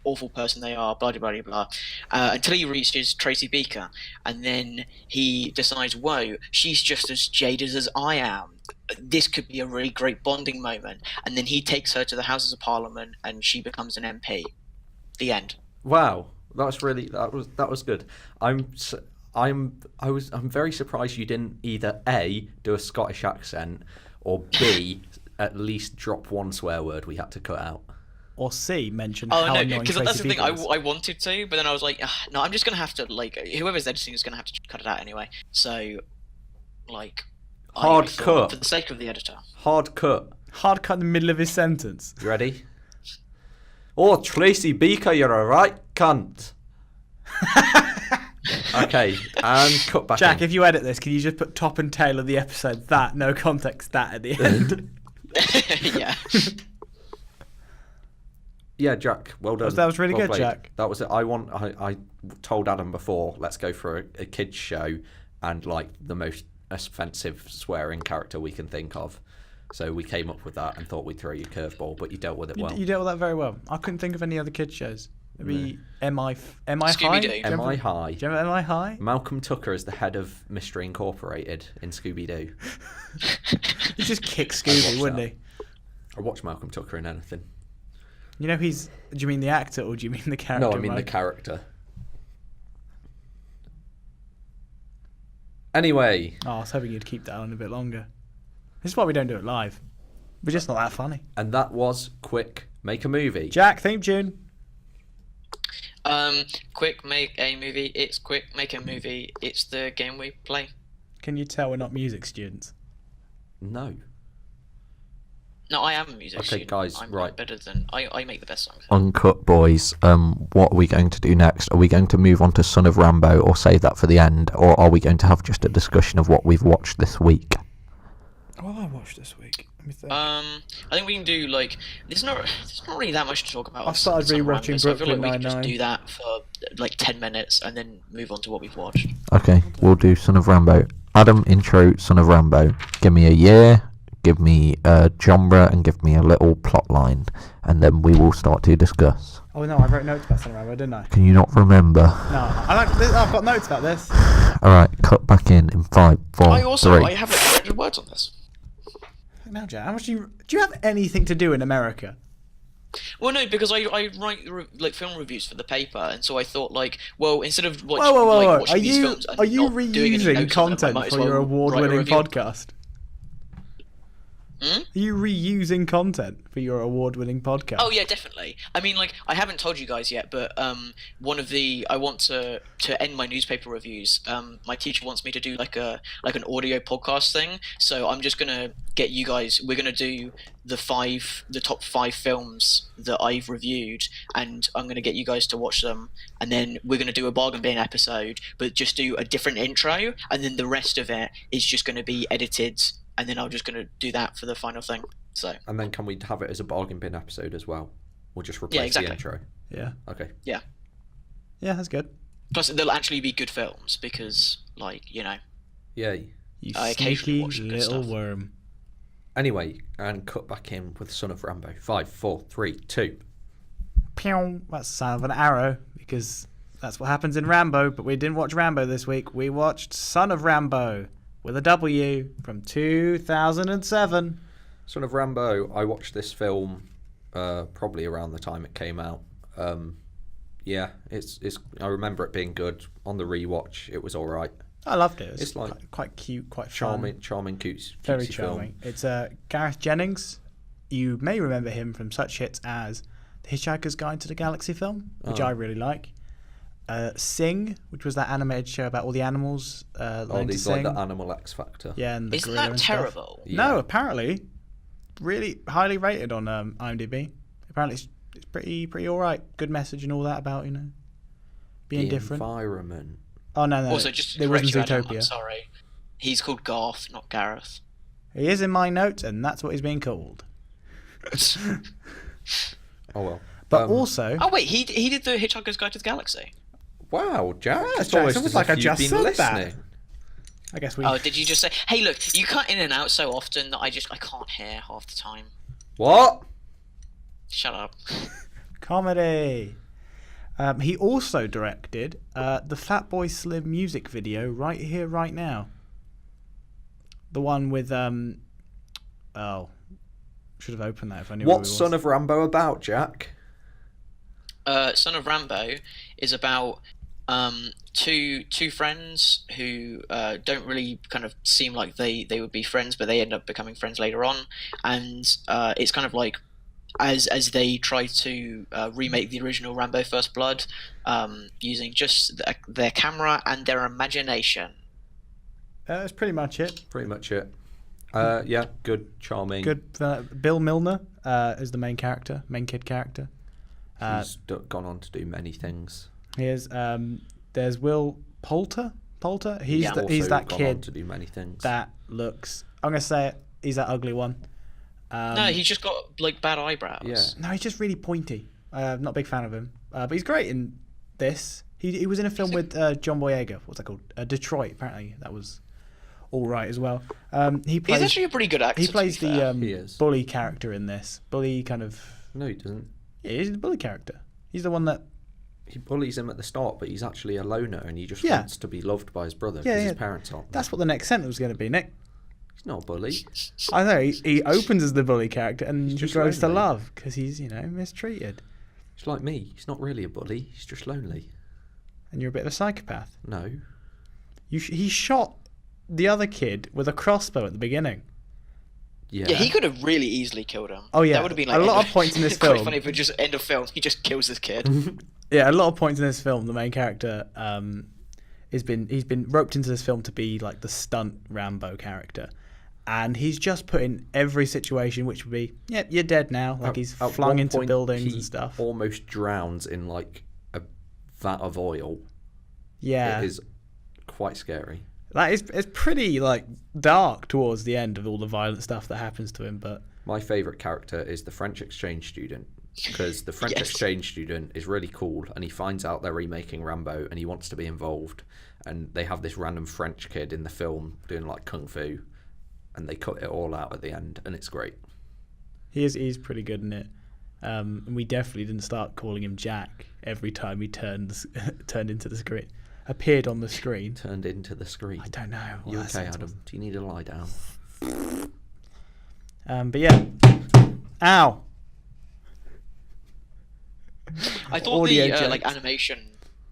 awful person they are, blah, blah, blah, blah, until he reaches Tracy Beaker. And then he decides, whoa, she's just as jaded as I am. This could be a really great bonding moment. And then he takes her to the Houses of Parliament and she becomes an MP. The end. Wow, that was good. I'm very surprised you didn't either A, do a Scottish accent, or B, at least drop one swear word we had to cut out. Or C, mention Oh how no, annoying because Tracy that's the thing. Beaker is. I wanted to, but then I was like, no, I'm just gonna have to, like, whoever's editing is gonna have to cut it out anyway. So, like, Hard I thought, cut. for the sake of the editor. Hard cut. Hard cut in the middle of his sentence. You ready? Oh, Tracy Beaker, you're a right cunt. Okay, and cut back Jack, in. if you edit this, can you just put top and tail of the episode, that, no context, that at the end? Yeah. Yeah, Jack, well done. That was really Well good, played. Jack. That was it. I told Adam before, let's go for a kids show and like the most offensive swearing character we can think of. So we came up with that and thought we'd throw you a curveball, but you dealt with it well. You dealt with that very well. I couldn't think of any other kids shows. Maybe MI High? Scooby-Doo. Do you remember- MI High. Do you remember MI High? Malcolm Tucker is the head of Mystery Incorporated in Scooby-Doo. He'd just kick Scooby, wouldn't he? I watch Malcolm Tucker in anything. You know, do you mean the actor or do you mean the character? No, I mean the Mike? character. Anyway, Oh, I was hoping you'd keep that on a bit longer. This is why we don't do it live. We're just not that funny. and that was Quick Make a Movie. Jack, theme tune. Quick make a movie. It's quick make a movie. It's the game we play. Can you tell we're not music students? No. No, I am a music Okay, student. guys, I'm right. better than I make the best songs. Uncut boys, what are we going to do next? Are we going to move on to Son of Rambo or save that for the end? Or are we going to have just a discussion of what we've watched this week? What have I watched this week? Let me think. I think we can do like there's not really that much to talk about. I started Son of rewatching Rambo, so I feel like Brooklyn we can just Nine-Nine. do that for like 10 minutes and then move on to what we've watched. Okay, we'll do Son of Rambo. Adam, intro Son of Rambo. Give me a year, give me a genre, and give me a little plot line, and then we will start to discuss. Oh no, I wrote notes about Son of Rambo, didn't I? Can you not remember? No, I've got notes about this. Alright, cut back in 5, 4, I 3. have like 100 words on this. Now, Jack, how much do you have anything to do in America? Well, no, because I write like film reviews for the paper, and so I thought like, well, instead of watch, Whoa, like, watching Are these you films and are you not doing any reusing notes on them, I content might as for your well write a award-winning review. podcast? Hmm? Are you reusing content for your award-winning podcast? Oh yeah, definitely. I mean, like, I haven't told you guys yet, but one of the I want to end my newspaper reviews. My teacher wants me to do like an audio podcast thing. So I'm just gonna get you guys. We're gonna do the top 5 films that I've reviewed, and I'm gonna get you guys to watch them. And then we're gonna do a bargain bin episode, but just do a different intro, and then the rest of it is just gonna be edited. And then I'm just going to do that for the final thing. So And then can we have it as a bargain bin episode as well? We'll just replace exactly. the intro. Yeah. Okay. Yeah, that's good. plus they'll actually be good films because, like, you know, Yay. You I occasionally sneaky watch good little stuff. worm. Anyway, and cut back in with Son of Rambo. 5, 4, 3, 2. Pew! That's the sound of an arrow because that's what happens in Rambo. But we didn't watch Rambo this week. We watched Son of Rambo with a W from 2007. Son of Rambo, I watched this film probably around the time it came out. Yeah, it's. I remember it being good. On the rewatch, it was all right. I loved it. It's like quite cute, quite fun. Charming, cute, Very cutesy charming. film. It's Gareth Jennings. You may remember him from such hits as The Hitchhiker's Guide to the Galaxy film, which I really like. Sing, which was that animated show about all the animals learning to These sing. like the Animal X Factor. Yeah, and the isn't gorilla that and stuff. terrible? Yeah. No, apparently, really highly rated on IMDb. Apparently, it's pretty all right. Good message and all that about being The different. environment. Oh no, Also, just to it correct wasn't you, Adam, I'm Zootopia. sorry. He's called Garth, not Gareth. He is in my notes, and that's what he's being called. Oh well. But also, Oh wait, he did the Hitchhiker's Guide to the Galaxy. Wow, Jack. Yeah, It's Jack, almost it was as like if I you've just been said that. listening. I guess we. Oh, did you just say? Hey, look, you cut in and out so often that I can't hear half the time. What? Shut up. Comedy. He also directed the Fatboy Slim music video, Right Here, Right Now. The one with oh, should have opened that if I knew. What's Son of Rambo about, Jack? Son of Rambo is about two friends who don't really kind of seem like they would be friends, but they end up becoming friends later on, and it's kind of like as they try to remake the original Rambo First Blood using just their camera and their imagination. That's pretty much it. Pretty much it. Yeah, good, charming. Good. Bill Milner is the main kid character. He's gone on to do many things. Here's there's Will Poulter. He's Yeah. he's Also that gone on kid to do many things. that looks. I'm gonna say it. He's that ugly one. No, he's just got like bad eyebrows. Yeah. No, he's just really pointy. I'm not a big fan of him, but he's great in this. He was in a film with John Boyega. What's that called? Detroit. Apparently, that was all right as well. He He's plays actually a pretty good actor. he plays to be fair. the He is. bully character in this. Bully kind of. No, he doesn't. Yeah, he's the bully character. He's the one that. He bullies him at the start, but he's actually a loner and he just Yeah. wants to be loved by his brother Yeah, because yeah. his parents aren't. That's what the next sentence was going to be, Nick. He's not a bully. I know he opens as the bully character and he just grows to lonely. love because he's mistreated, He's like me. He's not really a bully. He's just lonely. and you're a bit of a psychopath. No. He shot the other kid with a crossbow at the beginning. Yeah. Yeah, he could have really easily killed him. Oh, yeah. That would have been like A lot of points in this it's quite film. funny if it just end of film. He just kills this kid. Yeah, a lot of points in this film. The main character he's been roped into this film to be like the stunt Rambo character, and he's just put in every situation which would be, yep, you're dead now. Like he's At flung one into point, buildings he and stuff. almost drowns in like a vat of oil. Yeah, It is quite scary. that is it's pretty like dark towards the end of all the violent stuff that happens to him. But My favourite character is the French exchange student, because the French Yes. exchange student is really cool and he finds out they're remaking Rambo and he wants to be involved, and they have this random French kid in the film doing like kung fu and they cut it all out at the end and it's great. he's pretty good in it. And we definitely didn't start calling him Jack every time he turned into the screen, appeared on the screen. Turned into the screen. I don't know. what You that okay, sentence Adam? Do you need to lie down? But yeah. Ow. I thought Audio the like jokes. animation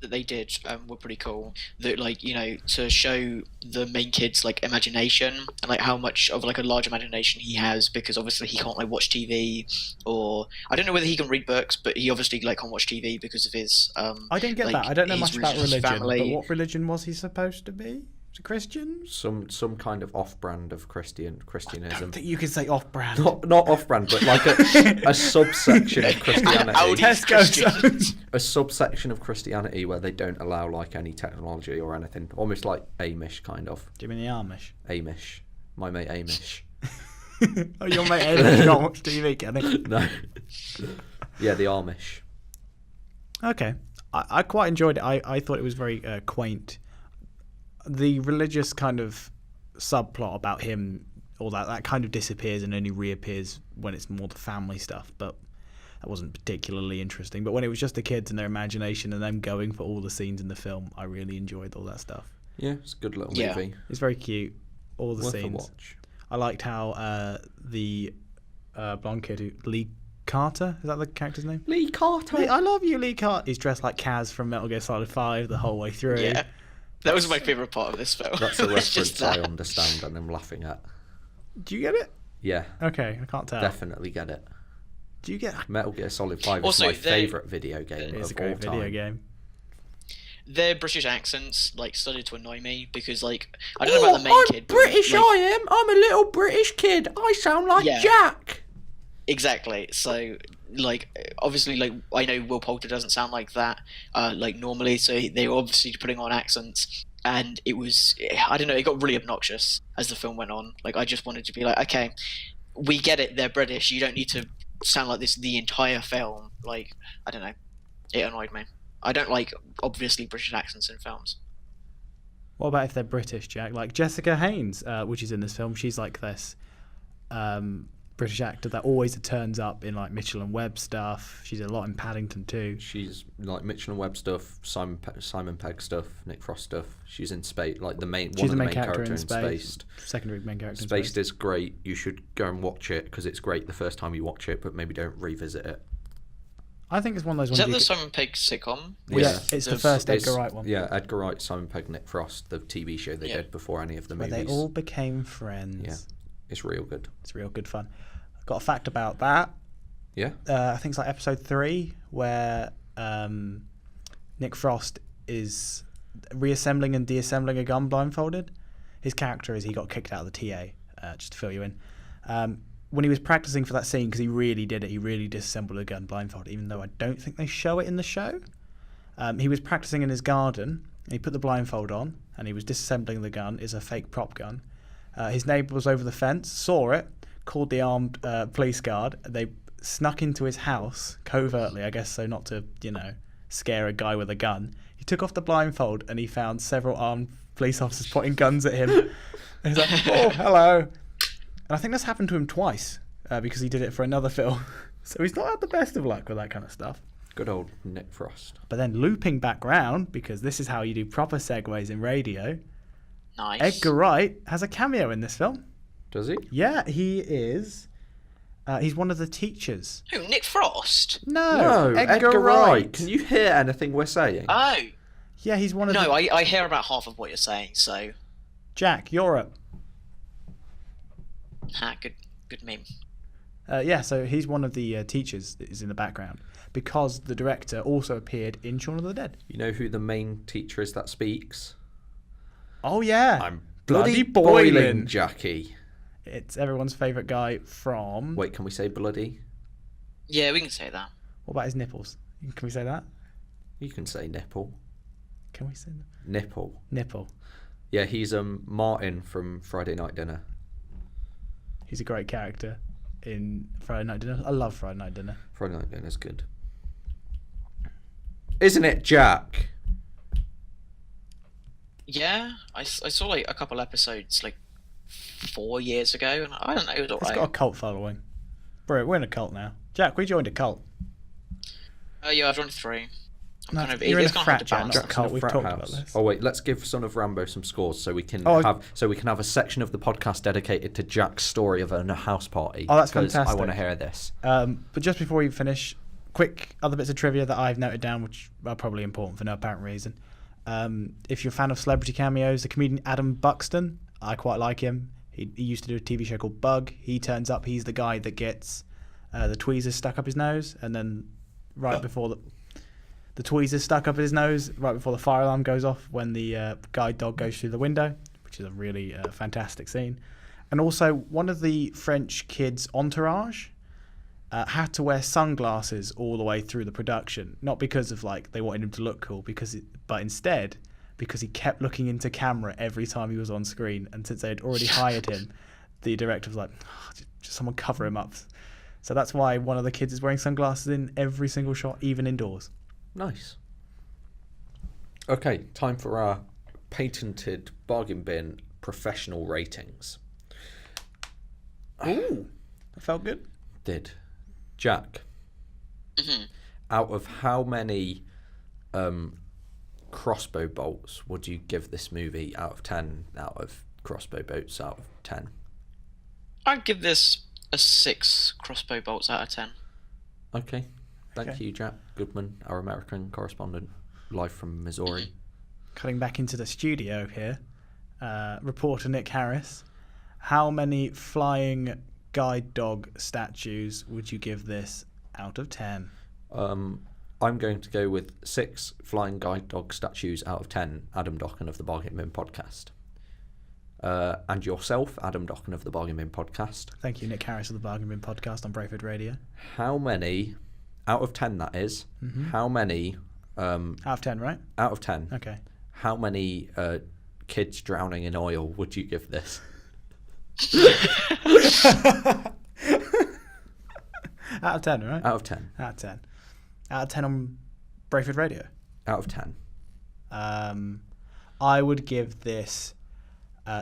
that they did were pretty cool. That like to show the main kid's like imagination and like how much of like a large imagination he has, because obviously he can't like watch TV, or I don't know whether he can read books, but he obviously like can't watch TV because of his I don't get like, that. I don't know his much about religious religion. family. But what religion was he supposed to be? Was it Christian? Some kind of off-brand of I Christianism. don't think you could say off-brand. Not off-brand, but like a subsection of Christianity. Audi Tesco's. Christian. A subsection of Christianity where they don't allow like any technology or anything. Almost like Amish kind of. Do you mean the Amish? Amish. My mate Amish. Oh, your mate Amish can't watch TV, can he? No. Yeah, the Amish. Okay. I quite enjoyed it. I thought it was very quaint. The religious kind of subplot about him, all that kind of disappears and only reappears when it's more the family stuff, but that wasn't particularly interesting. But when it was just the kids and their imagination and them going for all the scenes in the film, I really enjoyed all that stuff. Yeah, it's a good little Yeah. movie. It's very cute, all the Worth a scenes. watch. I liked how the blonde kid, Lee Carter, is that the character's name? Lee Carter. I love you, Lee Carter. He's dressed like Kaz from Metal Gear Solid 5 the whole way through. Yeah, that was my favorite part of this film. That's a It's just reference I that. understand and I'm laughing at. Do you get it? Yeah, Okay, I can't tell. definitely get it. Do you get it? Metal Gear Solid 5 Also, is my they- favourite video game It's of a all great video time. game. Their British accents like started to annoy me because like I don't know about the main kid. but, like, am. I'm a little British kid. I sound like Yeah. Jack. Exactly. So, like, obviously, like I know Will Poulter doesn't sound like that, like normally. So they were obviously putting on accents, and it was, I don't know, it got really obnoxious as the film went on. Like, I just wanted to be like, okay, we get it, they're British. You don't need to sound like this the entire film. Like, I don't know, it annoyed me. I don't like obviously British accents in films. What about if they're British, Jack? Like Jessica Haynes, which is in this film, she's like this British actor that always turns up in like Mitchell and Webb stuff. She's a lot in Paddington too. She's like Mitchell and Webb stuff, Simon Pegg stuff, Nick Frost stuff. She's in Space, like the main She's one the of main the main character in character in Space. Spaced. Secondary main character in Spaced Spaced. is great. You should go and watch it because it's great the first time you watch it, but maybe don't revisit it. I think it's one of those Is ones. that you the could- Simon Pegg sitcom? yeah, it's the The- first It's- Edgar Wright one. Yeah, Edgar Wright, Simon Pegg, Nick Frost, the TV show they Yeah. did before any of the Where movies. they all became friends. Yeah. It's real good. It's real good fun. Got a fact about that. Yeah. I think it's like episode 3 where Nick Frost is reassembling and deassembling a gun blindfolded. His character is he got kicked out of the TA, just to fill you in. When he was practicing for that scene, because he really did it, he really disassembled a gun blindfolded, even though I don't think they show it in the show. He was practicing in his garden, and he put the blindfold on, and he was disassembling the gun. It's a fake prop gun. His neighbour was over the fence, saw it, called the armed police guard. They snuck into his house covertly, I guess, so not to, scare a guy with a gun. He took off the blindfold and he found several armed police officers pointing guns at him. He's like, oh, hello. And I think that's happened to him twice because he did it for another film. So he's not had the best of luck with that kind of stuff. Good old Nick Frost. But then looping back round, because this is how you do proper segues in radio, Nice. Edgar Wright has a cameo in this film. Does he? Yeah, he is. He's one of the teachers. Who, Nick Frost? No, Edgar Wright. Can you hear anything we're saying? Oh. Yeah, he's one of No, the... I hear about half of what you're saying, so... Jack, you're up. Good meme. Yeah, so he's one of the teachers that is in the background because the director also appeared in Shaun of the Dead. You know who the main teacher is that speaks? Oh, yeah. I'm Bloody bloody boiling. boiling, Jackie. It's everyone's favourite guy from... Wait, can we say bloody? Yeah, we can say that. What about his nipples? Can we say that? You can say nipple. Can we say that? Nipple. Nipple. Yeah, he's Martin from Friday Night Dinner. He's a great character in Friday Night Dinner. I love Friday Night Dinner. Friday Night Dinner's good. Isn't it, Jack? Yeah, I saw like a couple episodes like 4 years ago, and I don't know, it was It's alright. got a cult following. Bro, we're in a cult now. Jack, we joined a cult. Yeah, I've run through. I'm No, kind of, you're in it's a kind of frat, hard to Jack, balance not a that. cult. We've Frat talked house. about this. Oh wait, let's give Son of Rambo some scores so we can Oh, have a section of the podcast dedicated to Jack's story of a house party. Oh, that's 'cause fantastic. I want to hear this. But just before we finish, quick other bits of trivia that I've noted down, which are probably important for no apparent reason. If you're a fan of celebrity cameos, the comedian Adam Buxton, I quite like him. He used to do a TV show called Bug. He turns up, he's the guy that gets the tweezers stuck up his nose, and then right before the tweezers stuck up his nose, right before the fire alarm goes off when the guide dog goes through the window, which is a really fantastic scene. And also, one of the French kids' entourage had to wear sunglasses all the way through the production, not because of like they wanted him to look cool, but instead because he kept looking into camera every time he was on screen. And since they had already hired him, the director was like, oh, just someone cover him up. So that's why one of the kids is wearing sunglasses in every single shot, even indoors. Nice. Okay, time for our patented bargain bin professional ratings. Ooh, that felt good. Did. Jack, out of how many crossbow bolts would you give this movie out of 10 out of crossbow bolts out of 10? I'd give this a 6 crossbow bolts out of 10. Okay. Thank Okay. you, Jack Goodman, our American correspondent, live from Missouri. Cutting back into the studio here, reporter Nick Harris, how many flying guide dog statues would you give this out of 10? I'm going to go with 6 flying guide dog statues out of 10, Adam Dokhan of the Bargain Bin Podcast. And yourself, Adam Dokhan of the Bargain Bin Podcast. Thank you, Nick Harris of the Bargain Bin Podcast on Brayford Radio. How many, out of 10 that is, how many... Out of 10, right? out of 10, Okay. how many kids drowning in oil would you give this? Out of 10, right? Out of 10. Out of 10. Out of 10 on Brayford Radio. Out of 10. I would give this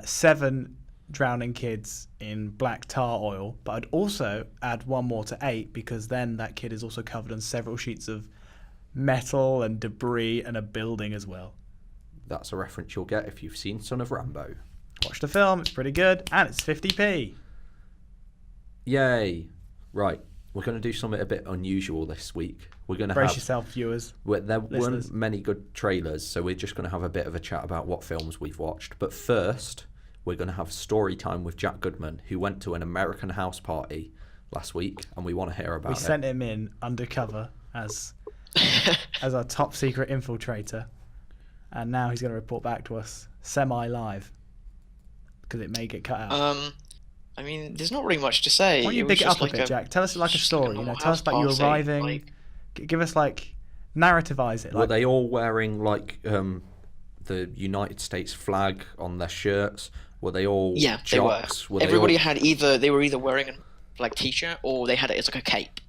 7 drowning kids in black tar oil, but I'd also add one more to 8 because then that kid is also covered in several sheets of metal and debris and a building as well. That's a reference you'll get if you've seen Son of Rambo. Watch the film, it's pretty good, and it's 50p. Yay. Right. We're going to do something a bit unusual this week. We're going to Brace have... yourself, viewers. There listeners. weren't many good trailers, so we're just going to have a bit of a chat about what films we've watched. But first, we're going to have story time with Jack Goodman, who went to an American house party last week, and we want to hear about We it. sent him in undercover as our top secret infiltrator, and now he's going to report back to us semi-live because it may get cut out. I mean, there's not really much to say. Why don't you It big was it just up a like bit, Jack? Tell us like a just like story. normal Tell us about house you party, arriving. like- Give us like narrativize it. Were Like, they all wearing like the United States flag on their shirts? Were they all Yeah, they were. jocks? They Everybody all... had they were either wearing a like t-shirt or they had it as like a cape.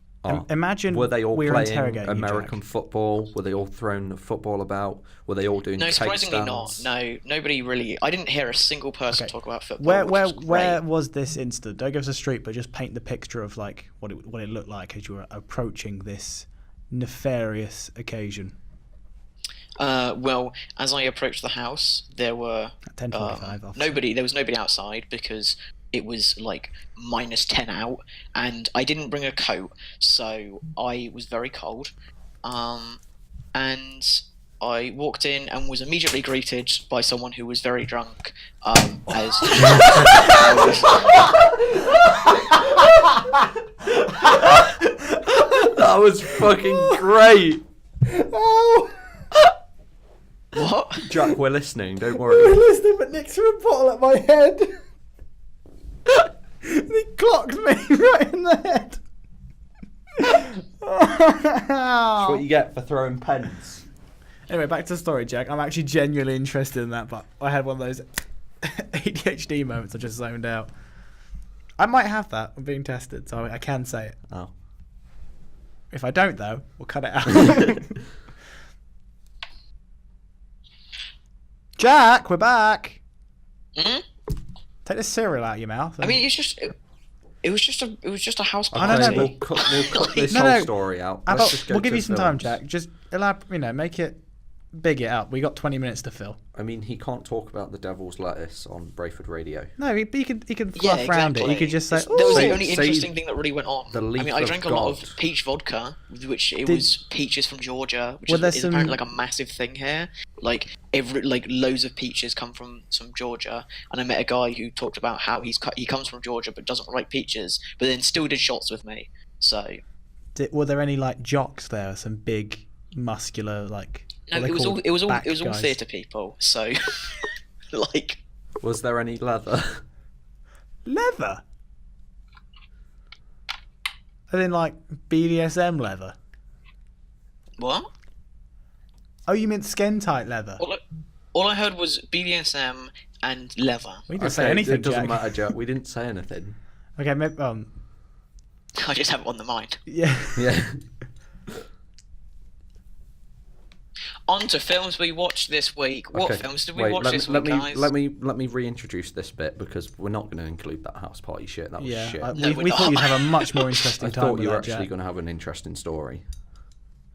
Imagine were they all we're playing interrogating you, American Jack. football? Were they all throwing football about? Were they all doing No, cake surprisingly stands? not. No, nobody really. I didn't hear a single person talk about football. Where was this incident? Don't give us a street, but just paint the picture of like what it looked like as you were approaching this nefarious occasion. Well, as I approached the house, there were At 10:45, officer. nobody. There was nobody outside because it was like -10 out, and I didn't bring a coat, so I was very cold. And I walked in and was immediately greeted by someone who was very drunk. As That was fucking great. Oh, what? Jack, we're listening. Don't we're worry. listening, but Nick threw a bottle at my head. He clocked me right in the head. That's what you get for throwing pens. Anyway, back to the story, Jack. I'm actually genuinely interested in that, but I had one of those ADHD moments. I just zoned out. I might have that. I'm being tested, so I can say it. Oh. If I don't, though, we'll cut it out. Jack, we're back. Hmm? Take the cereal out of your mouth. I mean, it was just a house I party. don't know, We'll cut this No, whole no. story out. How Let's about, just go we'll give to you some time, films. Jack. Just make it big it up. We got 20 minutes to fill. I mean, he can't talk about the devil's lettuce on Brayford Radio. No, he can fluff Yeah, around it. He exactly. could just say, That was the "Ooh." only say interesting thing that really went on. the I leaf mean, I of drank a lot God. of peach vodka, which it Did- was peaches from Georgia, which Were there is apparently some- like a massive thing here. Like loads of peaches come from Georgia, and I met a guy who talked about how he comes from Georgia but doesn't like peaches, but then still did shots with me. So Were there any like jocks there? Some big, muscular like. no, what are they called? it was all Back guys? theatre people. So like. Was there any leather? Leather. As in like BDSM leather. What? Oh, you meant skin tight leather. All I heard was BDSM and leather. We didn't say anything, It doesn't Jack. matter, Jack. We didn't say anything. Okay, maybe, I just have it on the mind. yeah. Yeah. On to films we watched this week. What Okay, films did we wait, watch this let week, me, guys? Let me reintroduce this bit because we're not going to include that house party shit. That was Yeah, shit. No, we we're thought you'd not. have a much more interesting I time thought with you were that, actually Jack. going to have an interesting story.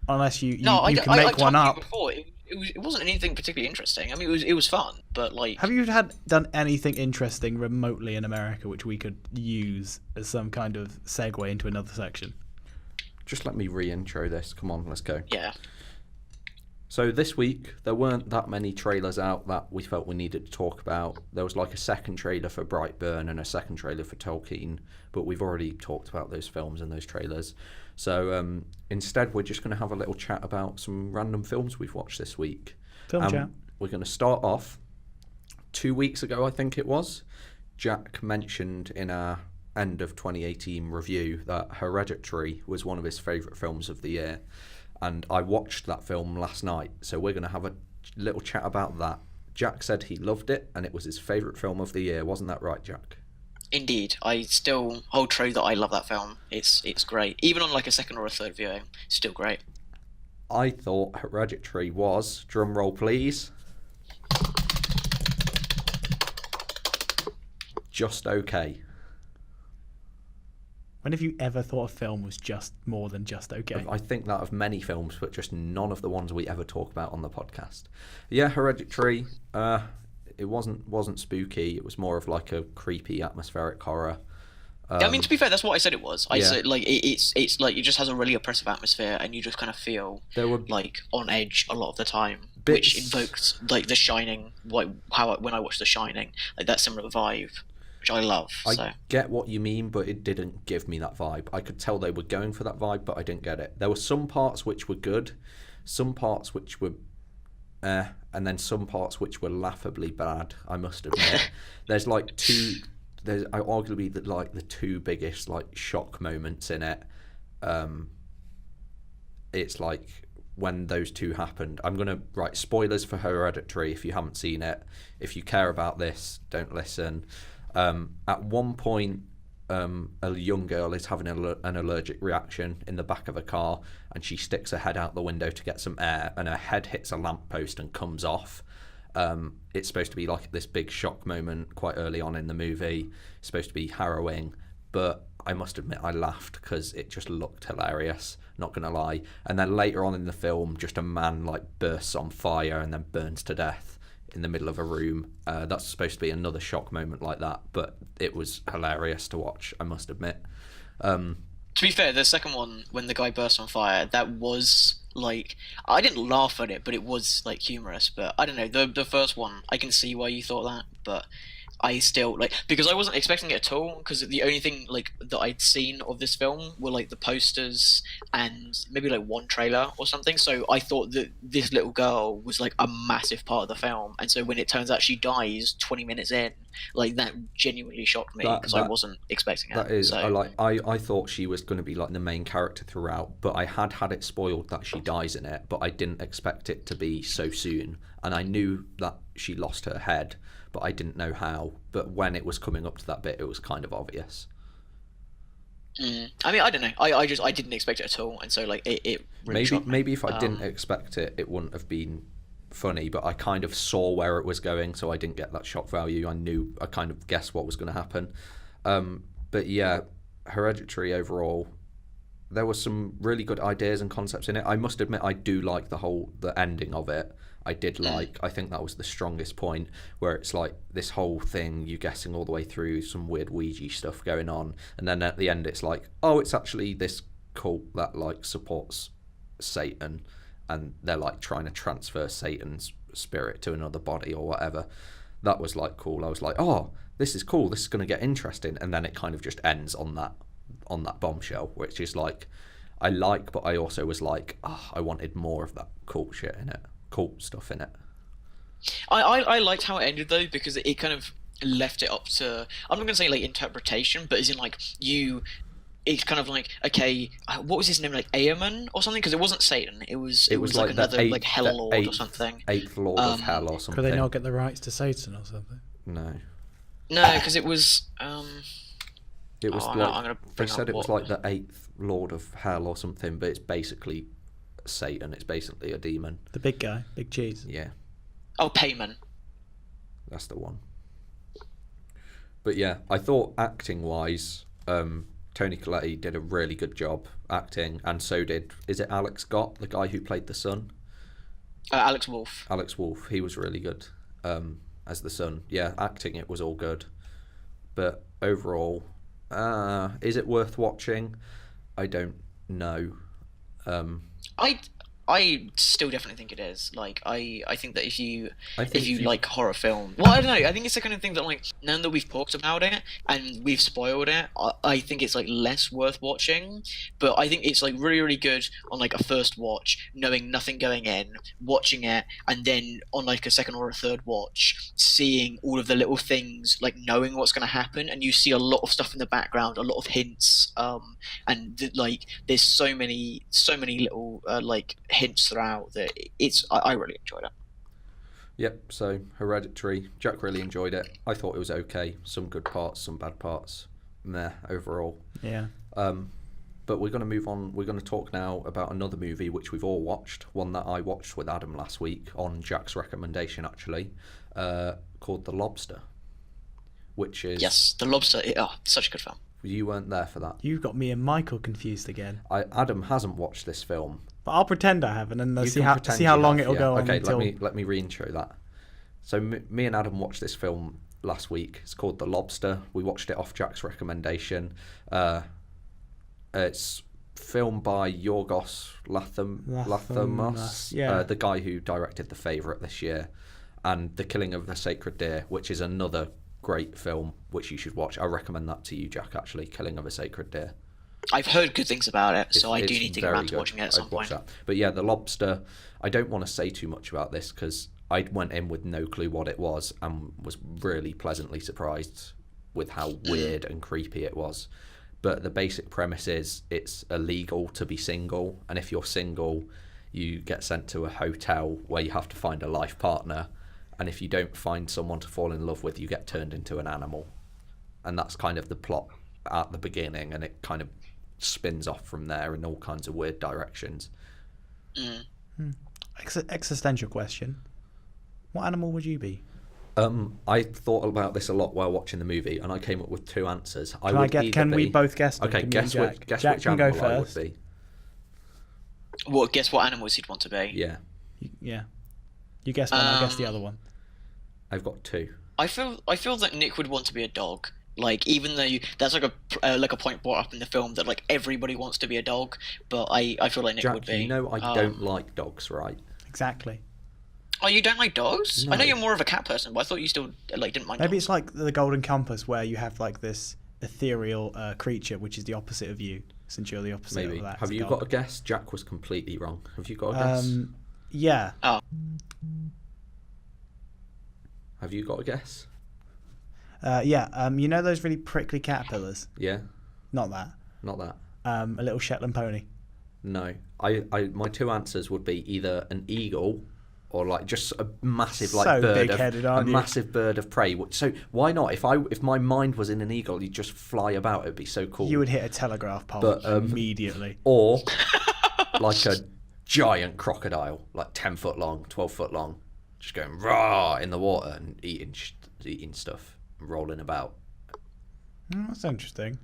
Unless you No, I can told make one you up. before. It wasn't anything particularly interesting. I mean, it was fun, but like. Have you done anything interesting remotely in America which we could use as some kind of segue into another section? Just let me re-intro this. Come on, let's go. Yeah. So this week, there weren't that many trailers out that we felt we needed to talk about. There was like a second trailer for Brightburn and a second trailer for Tolkien, but we've already talked about those films and those trailers. So instead, we're just going to have a little chat about some random films we've watched this week. Film chat. We're going to start off 2 weeks ago, I think it was. Jack mentioned in our end of 2018 review that Hereditary was one of his favourite films of the year. And I watched that film last night, so we're going to have a little chat about that. Jack said he loved it, and it was his favourite film of the year. Wasn't that right, Jack? Indeed, I still hold true that I love that film. It's great, even on like a second or a third viewing. Still great. I thought Hereditary was, drum roll please, just okay. When have you ever thought a film was just more than just okay? I think that of many films, but just none of the ones we ever talk about on the podcast. Yeah, Hereditary. It wasn't spooky. It was more of like a creepy, atmospheric horror. I mean, to be fair, that's what I said it was. I yeah. said like it's like it just has a really oppressive atmosphere, and you just kind of feel There were like on edge a lot of the time, bits- which invokes like The Shining. Like when I watched The Shining, like that similar vibe, which I love. So. I get what you mean, but it didn't give me that vibe. I could tell they were going for that vibe, but I didn't get it. There were some parts which were good, some parts which were and then some parts which were laughably bad, I must admit. There's arguably the two biggest like shock moments in it. It's like when those two happened. I'm gonna write spoilers for Hereditary if you haven't seen it. If you care about this, don't listen. At one point, a young girl is having an allergic reaction in the back of a car, and she sticks her head out the window to get some air, and her head hits a lamppost and comes off. It's supposed to be like this big shock moment quite early on in the movie. It's supposed to be harrowing, but I must admit I laughed because it just looked hilarious, not gonna lie. And then later on in the film, just a man like bursts on fire and then burns to death in the middle of a room. That's supposed to be another shock moment like that, but it was hilarious to watch, I must admit. To be fair, the second one, when the guy burst on fire, that was like, I didn't laugh at it, but it was like humorous. But I don't know, the first one, I can see why you thought that, but I still like, because I wasn't expecting it at all, because the only thing like that I'd seen of this film were like the posters and maybe like one trailer or something. So I thought that this little girl was like a massive part of the film, and so when it turns out she dies 20 minutes in, like that genuinely shocked me because I wasn't expecting it. That is, so. I thought she was going to be like the main character throughout, but I had it spoiled that she dies in it, but I didn't expect it to be so soon, and I knew that she lost her head, but I didn't know how. But when it was coming up to that bit, it was kind of obvious. I mean, I don't know. I didn't expect it at all, and so like it really shocked me. Maybe if I didn't expect it, it wouldn't have been funny. But I kind of saw where it was going, so I didn't get that shock value. I kind of guessed what was going to happen. But yeah, Hereditary overall, there were some really good ideas and concepts in it. I must admit, I do like the ending of it. I did like. I think that was the strongest point, where it's like this whole thing, you guessing all the way through, some weird Ouija stuff going on, and then at the end it's like, oh, it's actually this cult that like supports Satan, and they're like trying to transfer Satan's spirit to another body or whatever. That was like cool. I was like, oh, this is cool. This is going to get interesting, and then it kind of just ends on that bombshell, which is like, I like, but I also was like, oh, I wanted more of that cult shit in it. Cult stuff in it. I liked how it ended though, because it kind of left it up to, I'm not gonna say like interpretation, but as in like it's kind of like, okay, what was his name, like Aemon or something, because it wasn't Satan, it was like another like Hell Lord or something, eighth Lord of Hell or something. Could they not get the rights to Satan or something? No, because it was it was I'm gonna they said it was like the eighth Lord of Hell or something, but it's basically Satan. It's basically a demon. The big guy, big cheese. Yeah. Oh, Payman. That's the one. But yeah, I thought acting wise, Tony Colletti did a really good job acting, and so did, is it Alex Scott, the guy who played the son? Alex Wolff. Alex Wolff, he was really good as the son. Yeah, acting, it was all good. But overall, is it worth watching? I don't know. I still definitely think it is. Like, I think that if you like horror film, well, I don't know. I think it's the kind of thing that, like, now that we've talked about it and we've spoiled it, I think it's like less worth watching. But I think it's like really, really good on like a first watch, knowing nothing going in, watching it, and then on like a second or a third watch, seeing all of the little things, like knowing what's going to happen, and you see a lot of stuff in the background, a lot of hints, and like there's so many little like hints throughout that I really enjoyed it. Yep, so Hereditary, Jack really enjoyed it. I thought it was okay. Some good parts, some bad parts. Meh, overall. Yeah. But we're going to move on. We're going to talk now about another movie which we've all watched, one that I watched with Adam last week on Jack's recommendation, actually, called The Lobster, which is... Yes, The Lobster, such a good film. You weren't there for that. You got me and Michael confused again. Adam hasn't watched this film. But I'll pretend I haven't, and You see can how pretend see how you long have, it'll yeah. go on Okay, until... let me reintro that. So me and Adam watched this film last week. It's called The Lobster. We watched it off Jack's recommendation. It's filmed by Yorgos Lanthimos, yeah. The guy who directed The Favourite this year, and The Killing of the Sacred Deer, which is another great film which you should watch. I recommend that to you, Jack, actually, Killing of a Sacred Deer. I've heard good things about it, so I do need to get around to good. watching it at some point. That. But yeah, The Lobster, I don't want to say too much about this because I went in with no clue what it was and was really pleasantly surprised with how weird and creepy it was. But the basic premise is it's illegal to be single, and if you're single, you get sent to a hotel where you have to find a life partner, and if you don't find someone to fall in love with, you get turned into an animal. And that's kind of the plot at the beginning, and it kind of spins off from there in all kinds of weird directions. Existential question. What animal would you be? I thought about this a lot while watching the movie, and I came up with 2 answers. Can we both guess them? Okay, Can me and guess Jack which can go animal I would first. be. What? Guess what animals he'd want to be? Yeah, Yeah. You guess one, I'll guess the other one. I've got 2. I feel that Nick would want to be a dog. Like, even though that's like a point brought up in the film that like everybody wants to be a dog, but I feel like Nick Jack, would be. you know I don't like dogs, right? Exactly. Oh, you don't like dogs? I know No. you're more of a cat person, but I thought you still like didn't mind Maybe dogs. it's like the Golden Compass, where you have like this ethereal creature, which is the opposite of you, since you're the opposite Maybe. of that. Have you dog. got a guess? Jack was completely wrong. Have you got a guess? Yeah. Oh, Have you got a guess? Yeah. You know those really prickly caterpillars? Yeah, Not that. not that. A little Shetland pony. No. My 2 answers would be either an eagle or like just a massive like So bird big-headed, of, a aren't you? massive bird of prey. So why not? If my mind was in an eagle, you'd just fly about. It'd be so cool. You would hit a telegraph pole But, immediately. Or like a giant crocodile, like 10 foot long, 12 foot long, just going raw in the water and eating stuff and rolling about. That's interesting.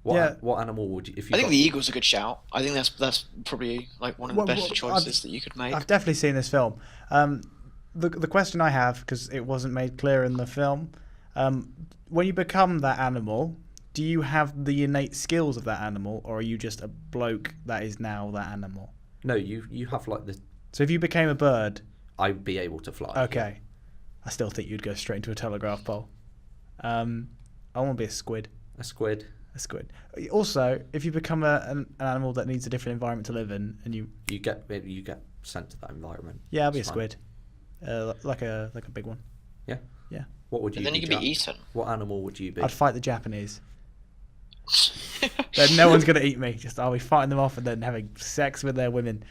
What animal would you? If you I think got- the eagle's a good shout. I think that's probably like one of the Well, best well, choices that you could make. I've definitely seen this film. The question I have, because it wasn't made clear in the film, when you become that animal, do you have the innate skills of that animal, or are you just a bloke that is now that animal? No, you have like the. So if you became a bird, I'd be able to fly. okay, I still think you'd go straight into a telegraph pole. I want to be a squid. A squid. A squid. Also, if you become an animal that needs a different environment to live in, and you You get sent to that environment. I'll be a It's fine. squid, like a big one. Yeah. Yeah. What would you? And then be, you could be Jack? eaten. What animal would you be? I'd fight the Japanese. Then no one's gonna eat me. Just I'll be fighting them off and then having sex with their women.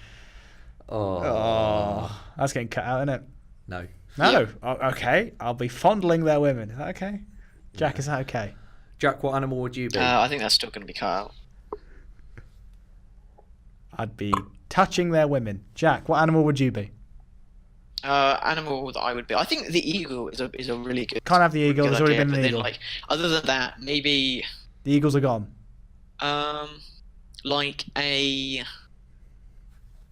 Oh, that's getting cut out, isn't it? No. No. Oh, okay. I'll be fondling their women. Is that okay? Jack, is that okay? Jack, what animal would you be? I think that's still going to be cut out. I'd be touching their women. Jack, what animal would you be? Animal that I would be. I think the eagle is a really good. Can't have the eagle. good There's already idea, been an but then, eagle. like, other than that, maybe The eagles are gone. like a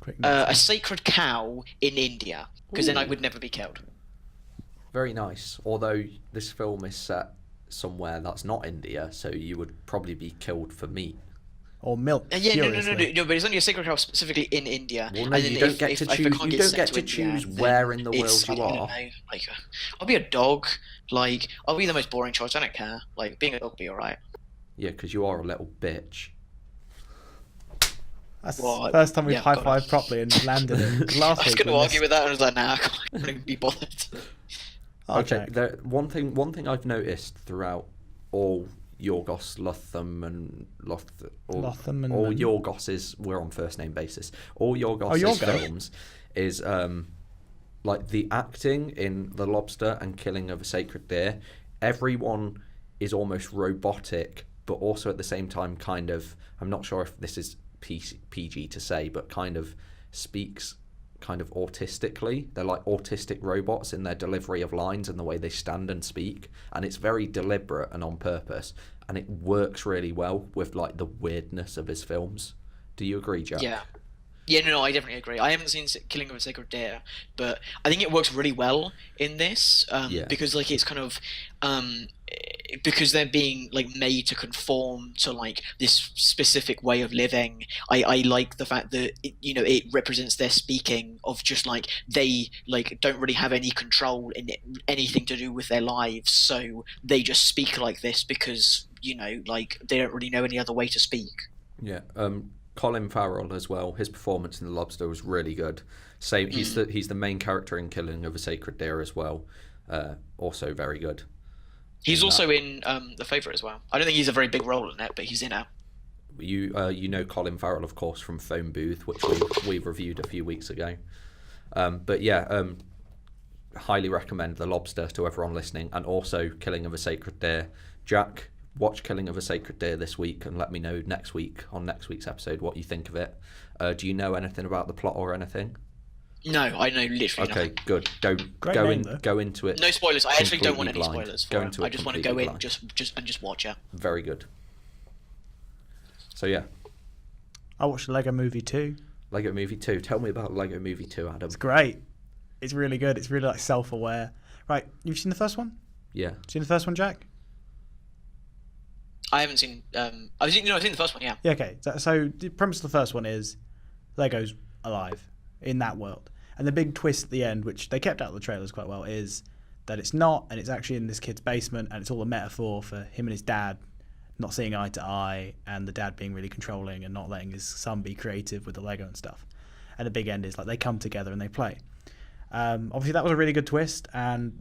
Quick a notes. sacred cow in India, because then I would never be killed. Very nice. Although this film is set somewhere that's not India, so you would probably be killed for meat. Or milk. Yeah, no, furiously. but it's only a sacred cow specifically in India. Well, no, and then you don't if- get if- to if I choose. can't You get don't sent get to to India, choose then where in the it's, world you I don't are. know, like, I'll be a dog. Like, I'll be the most boring choice. I don't care. Like, being a dog will be alright. Yeah, because you are a little bitch. That's Well, the first time we've yeah, high-fived properly and landed it. Last I was week going to we argue missed- with that, and I was like, nah, I can't be bothered. Oh, Okay, Jack. one thing I've noticed throughout all Yorgos Lotham and Lotham and all Man. Yorgoses, we're on first name basis. All Yorgos' Yorgo. films is like the acting in The Lobster and Killing of a Sacred Deer. Everyone is almost robotic, but also at the same time kind of. I'm not sure if this is PG to say, but kind of speaks kind of autistically. They're like autistic robots in their delivery of lines and the way they stand and speak, and it's very deliberate and on purpose, and it works really well with like the weirdness of his films. Do you agree, Jack? Yeah, no, I definitely agree. I haven't seen Killing of a Sacred Deer, but I think it works really well in this Yeah. because, like, it's kind of because they're being like made to conform to like this specific way of living. I like the fact that it represents their speaking of just like they like don't really have any control in it, anything to do with their lives, so they just speak like this because like they don't really know any other way to speak. Yeah. Colin Farrell as well. His performance in The Lobster was really good. Same. He's the main character in Killing of a Sacred Deer as well. Also very good. He's also in The Favourite as well. I don't think he's a very big role in it, but he's in it. You know Colin Farrell, of course, from Phone Booth, which we reviewed a few weeks ago. But yeah, highly recommend The Lobster to everyone listening, and also Killing of a Sacred Deer. Jack, watch Killing of a Sacred Deer this week and let me know next week on next week's episode what you think of it. Do you know anything about the plot or anything? No, I know literally Okay, nothing. good. Go into it. No spoilers. I actually don't want any completely blind. spoilers for Go it. into it I just want to go completely in, blind. just watch it. Very good. So yeah, I watched Lego Movie 2. Lego Movie 2. Tell me about Lego Movie 2, Adam. It's great. It's really good. It's really like self-aware. Right, you've seen the first one? Yeah. Seen the first one, Jack? I haven't seen. I've seen the first one. Yeah. Yeah, okay. So the premise of the first one is Lego's alive in that world. And the big twist at the end, which they kept out of the trailers quite well, is that it's not, and it's actually in this kid's basement, and it's all a metaphor for him and his dad not seeing eye to eye, and the dad being really controlling and not letting his son be creative with the Lego and stuff. And the big end is like they come together and they play. Obviously, that was a really good twist, and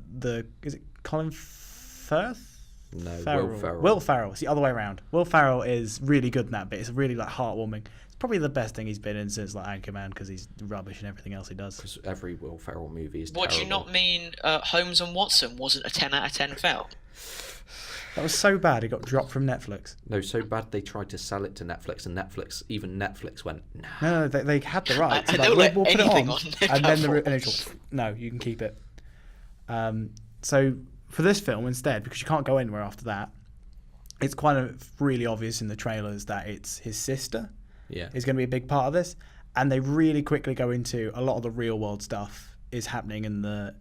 is it Colin Firth? No, Farrell. Will Ferrell. Will Ferrell. It's the other way around. Will Ferrell is really good in that bit. It's really like heartwarming. It's probably the best thing he's been in since like Anchorman, because he's rubbish in everything else he does. Because every Will Ferrell movie is What do you terrible. not mean? Holmes and Watson wasn't a 10 out of 10 film. That was so bad it got dropped from Netflix. No, so bad they tried to sell it to Netflix, and Netflix went, nah. No, they had the rights. And Like, they'll let we'll put it anything on, on their and then the platform. initial, no, you can keep it. So for this film instead, because you can't go anywhere after that, it's quite really obvious in the trailers that it's his sister Yeah. is going to be a big part of this, and they really quickly go into a lot of the real world stuff is happening in the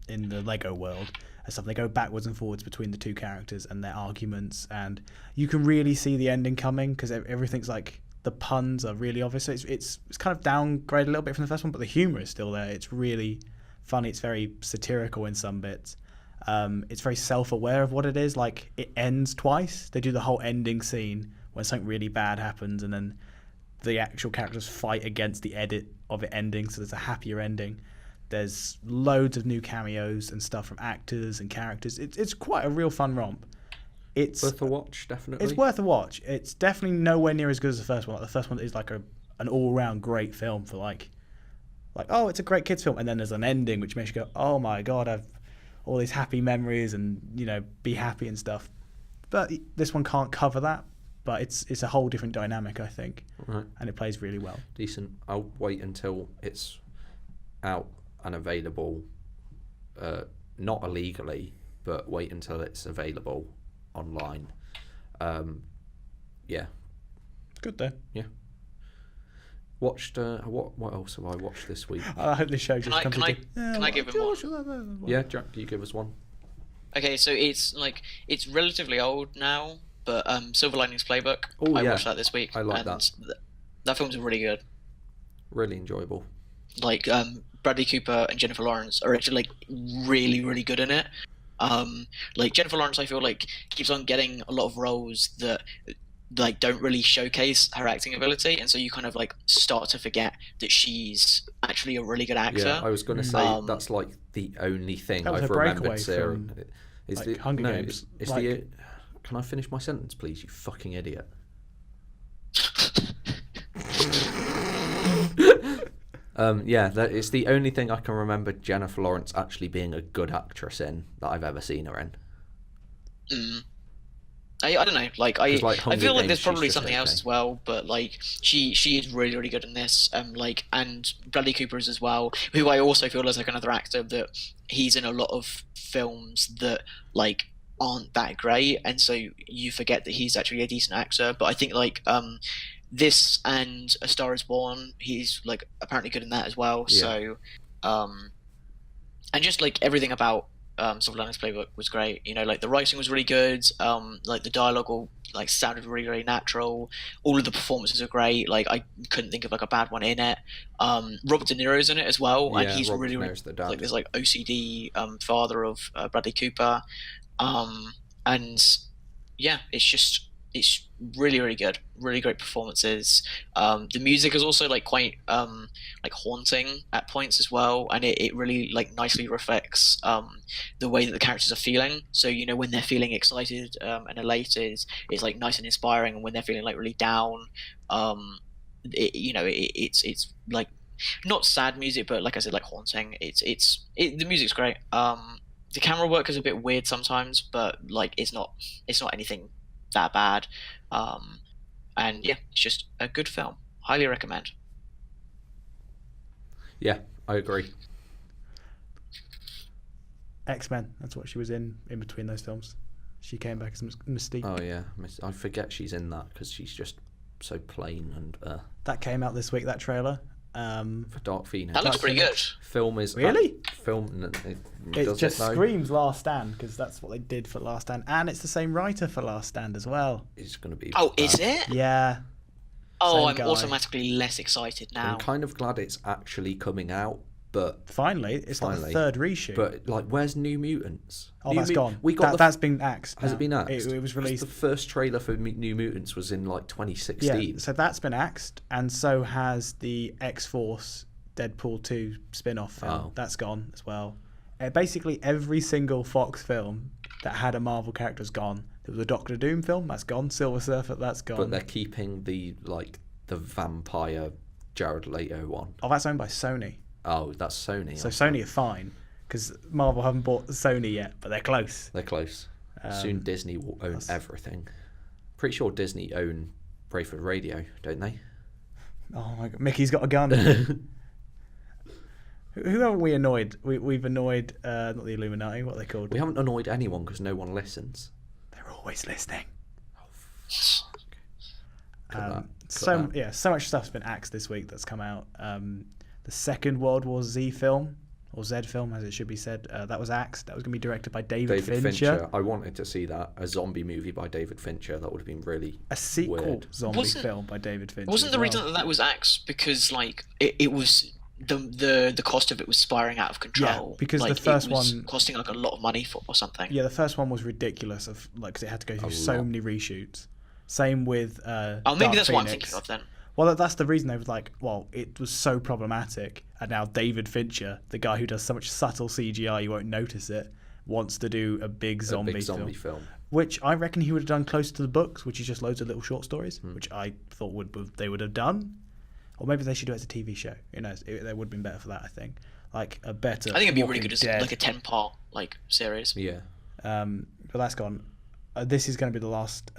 Lego world and stuff. They go backwards and forwards between the two characters and their arguments, and you can really see the ending coming because everything's like the puns are really obvious. So it's kind of downgraded a little bit from the first one, but the humor is still there. It's really funny. It's very satirical in some bits. It's very self-aware of what it is. Like, it ends twice. They do the whole ending scene when something really bad happens, and then the actual characters fight against the edit of it ending, so there's a happier ending. There's loads of new cameos and stuff from actors and characters. It's quite a real fun romp. It's Worth a watch, definitely. It's worth a watch. It's definitely nowhere near as good as the first one. Like, the first one is like an all-round great film for like oh, it's a great kids film, and then there's an ending which makes you go, oh my god, I've all these happy memories and be happy and stuff. But this one can't cover that. But it's a whole different dynamic, I think, Right. and it plays really well. Decent. I'll wait until it's out and available, not illegally, but wait until it's available online. Yeah. Good though. Yeah. Watched what else have I watched this week? I hope this show just I- comes can I- into... can I give him one? Yeah, Jack, you give us one. Okay, so it's relatively old now, but Silver Linings Playbook. Oh, I yeah. watched that this week. I like and that. That film's really good. Really enjoyable. Like Bradley Cooper and Jennifer Lawrence are actually like really, really good in it. Like Jennifer Lawrence, I feel like keeps on getting a lot of roles that like don't really showcase her acting ability, and so you kind of like start to forget that she's actually a really good actor. Yeah, I was going to say Um, that's like the only thing That was I've her breakaway remembered Sarah. from, Is like, the Hunger no, Games. It's Like- the. Can I finish my sentence, please? You fucking idiot. Yeah, it's the only thing I can remember Jennifer Lawrence actually being a good actress in that I've ever seen her in. I don't know, like 'Cause, like, I Hunger feel like Games, there's she's probably just something else okay. as well, but like she is really, really good in this. Like, and Bradley Cooper is as well, who I also feel is like another actor that he's in a lot of films that like aren't that great, and so you forget that he's actually a decent actor. But I think like this and A Star Is Born, he's like apparently good in that as well. Yeah. So and just like everything about Silver Linings Playbook was great. Like the writing was really good. Like the dialogue all like sounded really, really natural. All of the performances are great. Like I couldn't think of like a bad one in it. Robert De Niro's in it as well, and Yeah, he's Robert really, De really Niro's the dad. like this like OCD father of Bradley Cooper. And yeah, it's really, really good. Really great performances. The music is also like quite like haunting at points as well, and it really like nicely reflects the way that the characters are feeling. So when they're feeling excited and elated, it's like nice and inspiring, and when they're feeling like really down, it's like not sad music, but like I said, like haunting. The music's great. The camera work is a bit weird sometimes, but like it's not anything that bad. And yeah, it's just a good film. Highly recommend. Yeah, I agree. X-Men. That's what she was in between those films. She came back as Mystique. Oh yeah, I forget she's in that because she's just so plain and. That came out this week. That trailer. For Dark Phoenix. That looks pretty good. Film is Really? It just screams Last Stand because that's what they did for Last Stand, and it's the same writer for Last Stand as well. It's going to be. Oh, bad. is it? Yeah. Oh, Same I'm guy. automatically less excited now. I'm kind of glad it's actually coming out, but Finally, it's like the third reshoot. But like, where's New Mutants? oh, New that's gone. We got That's been axed. Has now. it been axed? It was 'Cause released. The first trailer for New Mutants was in like 2016. Yeah, so that's been axed, and so has the X-Force Deadpool 2 spin-off film. Oh. That's gone as well. Basically, every single Fox film that had a Marvel character is gone. There was a Doctor Doom film, that's gone. Silver Surfer, that's gone. But they're keeping the vampire Jared Leto one. Oh, that's owned by Sony. Oh, that's Sony. So Sony are fine, because Marvel haven't bought Sony yet, but they're close. They're close. Soon Disney will own everything. Pretty sure Disney own Brayford Radio, don't they? Oh my god, Mickey's got a gun. Who haven't we annoyed? We've annoyed, not the Illuminati, what are they called? We haven't annoyed anyone because no one listens. They're always listening. Cut So that. so much stuff's been axed this week that's come out. The second World War Z film, or Z film as it should be said, that was axed. That was going to be directed by David Fincher. I wanted to see that, a zombie movie by David Fincher. That would have been really A sequel weird. zombie film by David Fincher. Wasn't the reason that was axed because like it was the cost of it was spiraling out of control? Yeah, because like, the first it was one costing like a lot of money for or something. Yeah, the first one was ridiculous of like because it had to go through so lot. many reshoots. Same with Oh, maybe Dark that's what I'm Phoenix. thinking of then. Well, that's the reason they was like, well, it was so problematic, and now David Fincher, the guy who does so much subtle CGI you won't notice it, wants to do a big zombie, film. which I reckon he would have done close to the books, which is just loads of little short stories, which I thought they would have done, or maybe they should do it as a TV show. You know, they would have been better for that. I think, like a better. I think it'd be really Walking good as Dead. like a 10-part like series. Yeah. But that's gone. This is going to be the last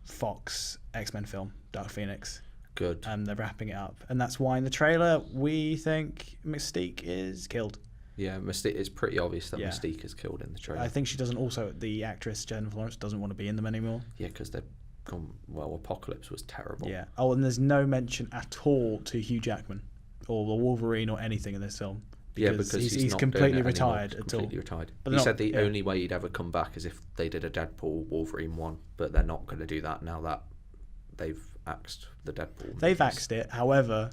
Fox X-Men film, Dark Phoenix. Good. They're wrapping it up, and that's why in the trailer we think Mystique is killed. Yeah, Mystique. It's pretty obvious that Yeah. Mystique is killed in the trailer. I think she doesn't. Also, the actress Jennifer Lawrence doesn't want to be in them anymore. Yeah, because they've gone. Well, Apocalypse was terrible. Yeah. Oh, and there's no mention at all to Hugh Jackman or the Wolverine or anything in this film. Because he's not completely doing it retired anymore. at all. Completely retired. But He not- said the yeah. only way he'd ever come back is if they did a Deadpool Wolverine one, but they're not going to do that now that they've axed the Deadpool. They've movies. axed it. However,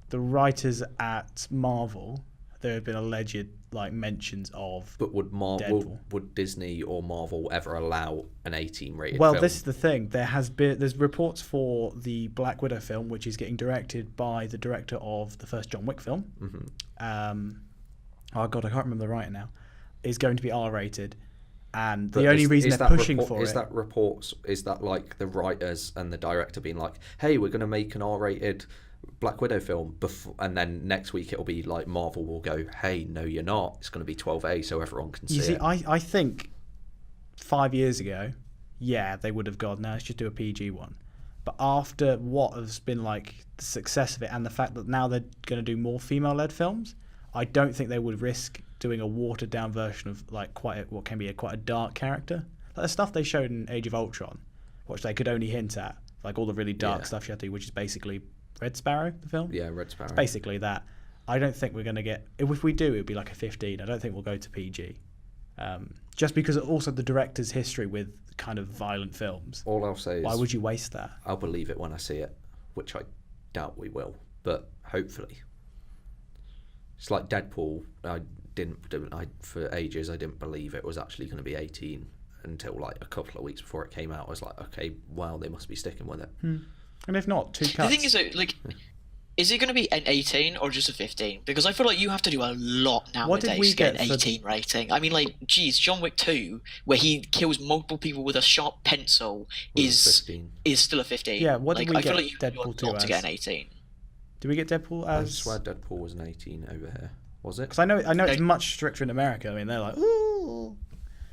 the writers at Marvel, there have been alleged like mentions of. But would Deadpool. would Disney or Marvel ever allow an 18 rated Well, film? this is the thing. There's reports for the Black Widow film, which is getting directed by the director of the first John Wick film. Mm-hmm. Oh god, I can't remember the writer now. Is going to be R-rated, and But the only reason they're pushing for is it. that reports? Is that like the writers and the director being like, "Hey, we're going to make an R-rated Black Widow film," and then next week it'll be like Marvel will go, "Hey, no, you're not. It's going to be 12A, so everyone can see You see, it." I think 5 years ago, yeah, they would have gone, no, let's just do a PG one. But after what has been like the success of it and the fact that now they're going to do more female-led films, I don't think they would risk doing a watered-down version of like what can be quite a dark character. Like the stuff they showed in Age of Ultron, which they could only hint at, like all the really dark Yeah. stuff you had to do, which is basically Red Sparrow, the film. Yeah, Red Sparrow. Basically that. I don't think we're going to get. If we do, it would be like a 15. I don't think we'll go to PG. Just because also the director's history with kind of violent films. All I'll say is, Why would you waste that? I'll believe it when I see it, which I doubt we will, but hopefully. It's like Deadpool. For ages I didn't believe it was actually going to be 18 until like a couple of weeks before it came out. I was like, okay, wow, they must be sticking with it. And if not, 2 The cuts. thing is, though, like, is it going to be an 18 or just a 15? Because I feel like you have to do a lot What did nowadays we to get get an for- 18 rating. I mean, like, geez, John Wick 2, where he kills multiple people with a sharp pencil, Was is 15. still a 15. Yeah, what did like, we I feel get like you have to do a Deadpool 2 lot to get as? an 18. Do we get Deadpool I as? swear Deadpool was an 18 over here. Was it? Because I know it's much stricter in America. I mean, they're like, ooh.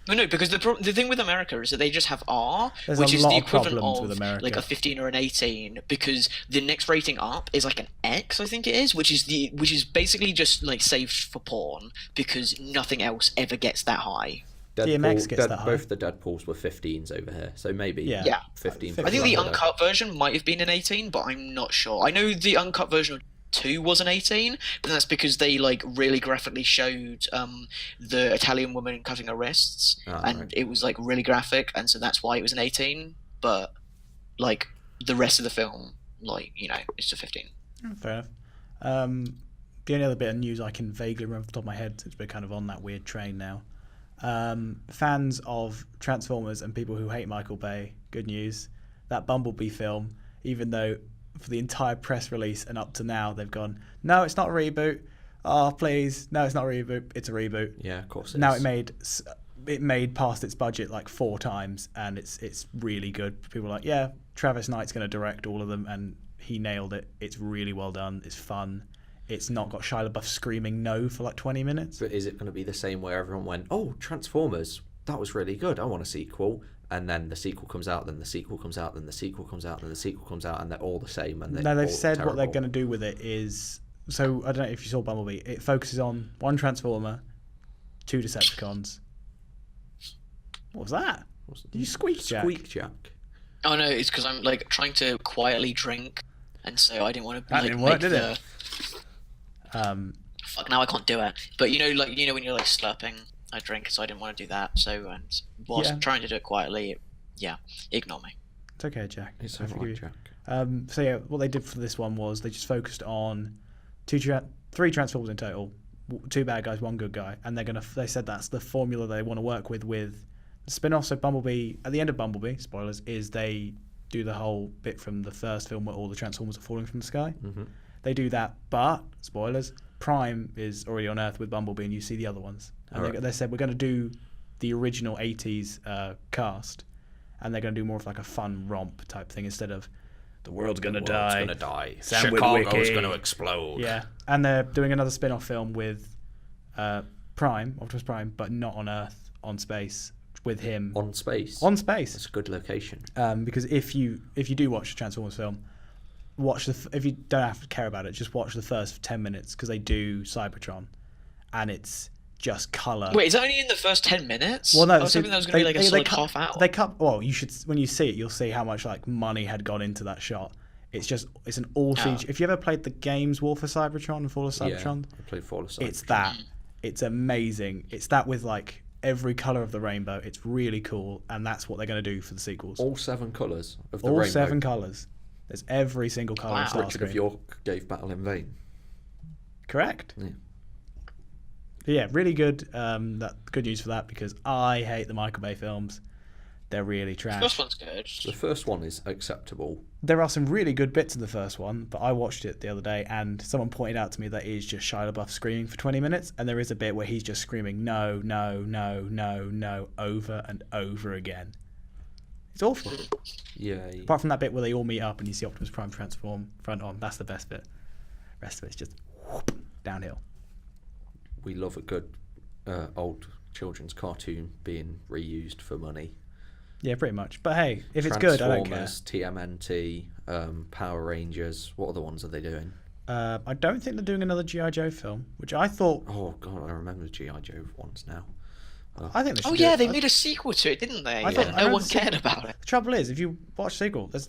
No, because the thing with America is that they just have R, There's which a is lot the of equivalent problems of with America. like a 15 or an 18, because the next rating up is like an X, I think it is, which is basically just like saved for porn, because nothing else ever gets that high. DMX gets that high. Both the Deadpools were 15s over here, so maybe Yeah. 15. I I think the plus uncut version might have been an 18, but I'm not sure. I know the uncut version of 2 was an 18, but that's because they like really graphically showed the Italian woman cutting her wrists, and right. it was like really graphic, and so that's why it was an 18. But like the rest of the film, like, you know, it's a 15. Fair enough. The only other bit of news I can vaguely remember off the top of my head, since we're kind of on that weird train now. Fans of Transformers and people who hate Michael Bay, good news. That Bumblebee film, even though for the entire press release and up to now they've gone, no, it's not a reboot. Oh, please, no, it's not a reboot. It's a reboot. Yeah, of course. Now it made past its budget like 4 times, and it's really good. People are like, yeah, Travis Knight's going to direct all of them, and he nailed it. It's really well done. It's fun. It's not got Shia LaBeouf screaming no for like 20 minutes. But is it going to be the same where everyone went, oh, Transformers, that was really good, I want a sequel, and then the sequel comes out, then the sequel comes out, then the sequel comes out, then the sequel comes out, and they're all the same? And No, they've said what they're going to do with it is... So, I don't know if you saw Bumblebee. It focuses on 1 Transformer, 2 Decepticons. What was that? Did you squeak, Jack? Squeak Jack. Oh no, it's because I'm like trying to quietly drink, and so I didn't want to. That like, didn't work, make did the... it? Fuck, now I can't do it. But you know when you're like slurping a drink, so I didn't want to do that. So and whilst trying to do it quietly, ignore me. It's okay, Jack. It's I all forgive right, you. Jack. So yeah, what they did for this one was they just focused on 3 Transformers in total, 2 bad guys, 1 good guy, and they said that's the formula they want to work with the spin-off. So Bumblebee, at the end of Bumblebee, spoilers, is they do the whole bit from the first film where all the Transformers are falling from the sky. Mm-hmm. They do that, but spoilers, Prime is already on Earth with Bumblebee, and you see the other ones. And they said we're going to do the original 80s cast, and they're going to do more of like a fun romp type thing instead of the world's going to die. Going to die. Sam Chicago's Witwicky. going to explode. Yeah, and they're doing another spin-off film with Prime, Optimus Prime, but not on Earth, on space, with him. On space. On space. That's a good location. Because if you do watch the Transformers film, if you don't have to care about it, just watch the first 10 minutes, because they do Cybertron, and it's just colour. Wait, is that only in the first 10 minutes? Well, no, I was hoping that was going to be like a solid half hour. They cut. Well, you should, when you see it, you'll see how much like money had gone into that shot. It's an all CG. If you ever played the games War for Cybertron and Fall of Cybertron, I played Fall of Cybertron. it's that. It's amazing. It's that with like every colour of the rainbow. It's really cool, and that's what they're going to do for the sequels. All 7 colours of the all rainbow. 7 colours. There's every single colour. Wow. on Starscream. Richard of York gave battle in vain. Correct. Yeah. Yeah, really good. Good news for that, because I hate the Michael Bay films. They're really trash. The first one's good. The first one is acceptable. There are some really good bits in the first one, but I watched it the other day and someone pointed out to me that it is just Shia LaBeouf screaming for 20 minutes, and there is a bit where he's just screaming no, no, no, no, no, over and over again. It's awful. Yeah. Apart from that bit where they all meet up and you see Optimus Prime transform front on, that's the best bit. The rest of it's just whoop, downhill. We love a good old children's cartoon being reused for money. Yeah, pretty much. But hey, if it's good, I don't care. Transformers, TMNT, Power Rangers. What other ones are they doing? I don't think they're doing another G.I. Joe film, which I thought... Oh, God, I remember the G.I. Joe ones now. I think they should Oh do yeah, it. they made a sequel to it, didn't they? I thought- I no remember one seeing- cared about it. The trouble is, if you watch the sequel, it's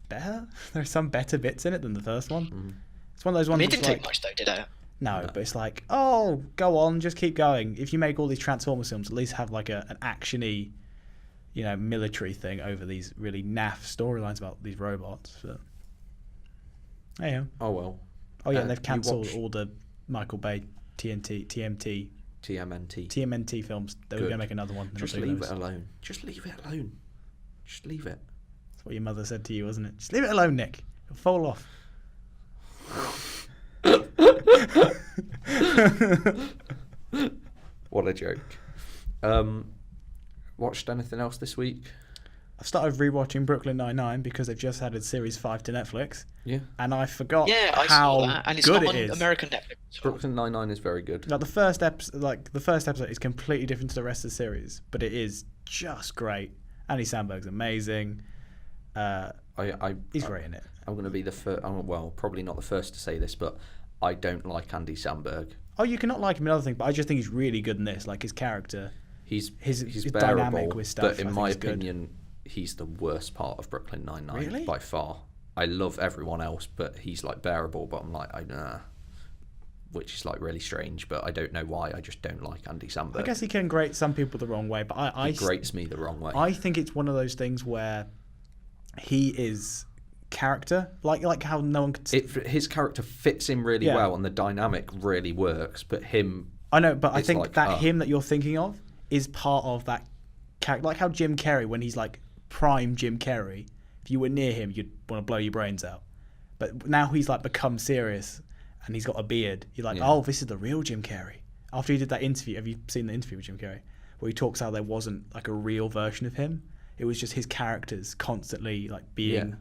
better. There's some better bits in it than the first one. It's one of those I ones mean, it that's didn't take like... much though, did it? No, but it's like, oh, go on, just keep going. If you make all these Transformers films, at least have like an action-y, military thing over these really naff storylines about these robots. But... Anyhow. Oh, well. Oh, yeah, and they've you cancelled watch all the Michael Bay TMNT films. They were Good. going to make another one. Just leave it alone. Just leave it alone. Just leave it. That's what your mother said to you, wasn't it? Just leave it alone, Nick. It'll fall off. What a joke. Watched anything else this week? I've started rewatching Brooklyn Nine-Nine because they've just added series 5 to Netflix, Yeah. and I forgot Yeah, I how saw that, and it's good not it on is. American Netflix. Brooklyn Nine-Nine is very good. Like the first episode is completely different to the rest of the series, but it is just great. Andy Samberg's amazing. He's great in it. I'm going to be the first. Well, probably not the first to say this, but I don't like Andy Samberg. Oh, you cannot like him in other things, but I just think he's really good in this. Like his character, He's his bearable, dynamic with stuff. but in I my think is good. opinion, he's the worst part of Brooklyn Nine-Nine Really? by far. I love everyone else, but he's like bearable. But I'm like, which is like really strange. But I don't know why. I just don't like Andy Samberg. I guess he can grate some people the wrong way, but He grates me the wrong way. I think it's one of those things where he is character, like how no one could. His character fits in really Yeah. well, and the dynamic really works. But him, I know, but I it's think like, that him that you're thinking of is part of that character. Like how Jim Carrey, when he's like prime Jim Carrey, if you were near him, you'd want to blow your brains out. But now he's like become serious, and he's got a beard. You're like, oh, this is the real Jim Carrey. After he did that interview, have you seen the interview with Jim Carrey, where he talks how there wasn't like a real version of him? It was just his characters constantly like being. Yeah.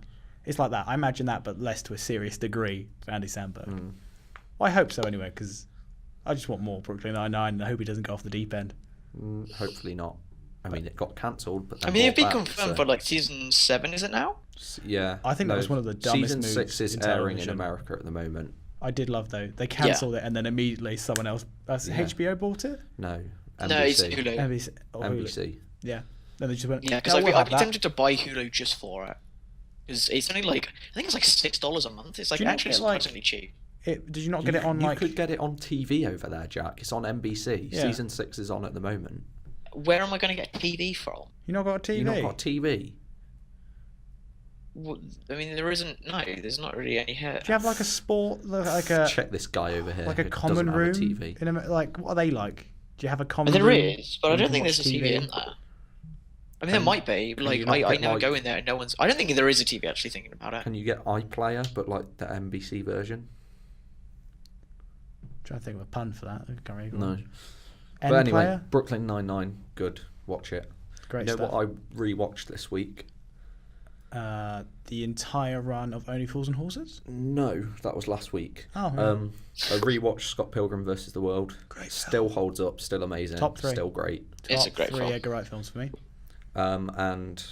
It's like that. I imagine that, but less to a serious degree for Andy Samberg. Well, I hope so anyway, because I just want more Brooklyn Nine-Nine, and I hope he doesn't go off the deep end. hopefully not. I mean, it got cancelled, but I mean, it'd be brought back, confirmed so- for like season 7, is it now? Yeah, I think that was one of the dumbest Season moves 6 is in airing in television. America at the moment. I did love though. They cancelled it, and then immediately someone else. HBO bought it. No, NBC. No, it's Hulu. NBC. or Hulu. NBC. Yeah. Then they just went. Yeah, because "Oh, I'd, we'll I'd have be that." tempted to buy Hulu just for it. Because it's only like, I think it's like $6 a month. It's like Do you not actually get, like- surprisingly cheap. Did you not get it on you like? could get it on TV over there, Jack. It's on NBC. Yeah. Season 6 is on at the moment. Where am I going to get TV from? You not got a TV. You not got TV? I mean, there isn't. No, there's not really any here. Do you have like a sport, like a Check this guy over here. like a who common doesn't have room? a TV. In like, what are they like? Do you have a common There room? is, but I where you don't can think watch there's a TV in there. I mean, there might be, but can you like not I get, never like- go in there and no one's. I don't think there is a TV actually thinking about it. Can you get iPlayer, but like the NBC version? Trying to think of a pun for that. I can't really No. remember. But anyway, N-Player? Brooklyn Nine-Nine, good. Watch it. Great You know stuff. what I rewatched this week? The entire run of Only Fools and Horses. No, that was last week. Oh, yeah. I rewatched Scott Pilgrim versus the World. Great Still holds up, still amazing. Top 3. Still great. It's a Top great 3 film. Edgar Wright films for me. And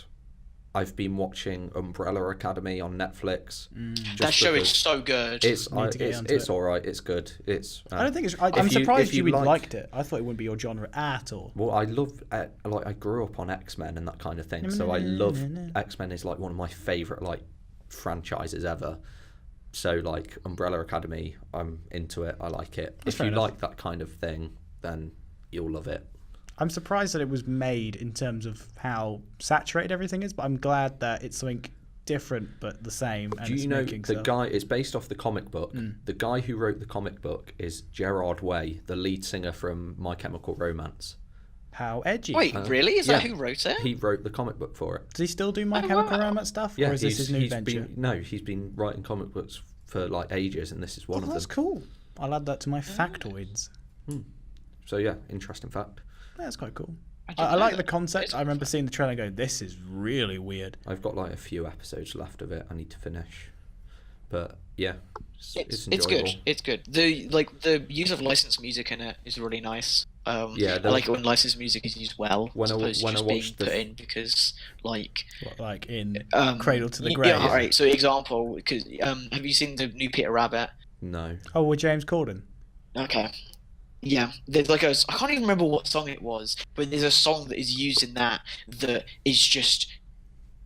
I've been watching Umbrella Academy on Netflix. That show is so good. It's Need to get onto it's it. all right. It's good. It's. I don't think it's. I'm if surprised you like- liked it. I thought it wouldn't be your genre at all. Well, I love like I grew up on X-Men and that kind of thing, so I love X-Men is like one of my favorite like franchises ever. So like Umbrella Academy, I'm into it. I like it. That's If fair you enough. like that kind of thing, then you'll love it. I'm surprised that it was made in terms of how saturated everything is, but I'm glad that it's something different but the same. And Do it's you know making the stuff. guy is based off the comic book? The guy who wrote the comic book is Gerard Way, the lead singer from My Chemical Romance. How edgy. Wait, really? Is that yeah. who wrote it? He wrote the comic book for it. Does he still do My Chemical Romance stuff? Yeah, or is this his new he's venture? he's been writing comic books for like ages, and this is one Oh, of that's them. cool. I'll add that to my factoids. So yeah, interesting fact. Yeah, that's quite cool. didn't I know like that. the concept. It's I remember seeing the trailer and going, this is really weird. I've got like a few episodes left of it. I need to finish, but yeah, it's It's enjoyable. good. It's good. The use of licensed music in it is really nice. Yeah, I like it when licensed music is used well, When as I- opposed to when I just being watched the put f- in because like Like in Cradle to the Grave. Yeah, alright. So example, because have you seen the new Peter Rabbit? No, Oh, with James Corden. Okay. Yeah, there's like I can't even remember what song it was, but there's a song that is used in that is just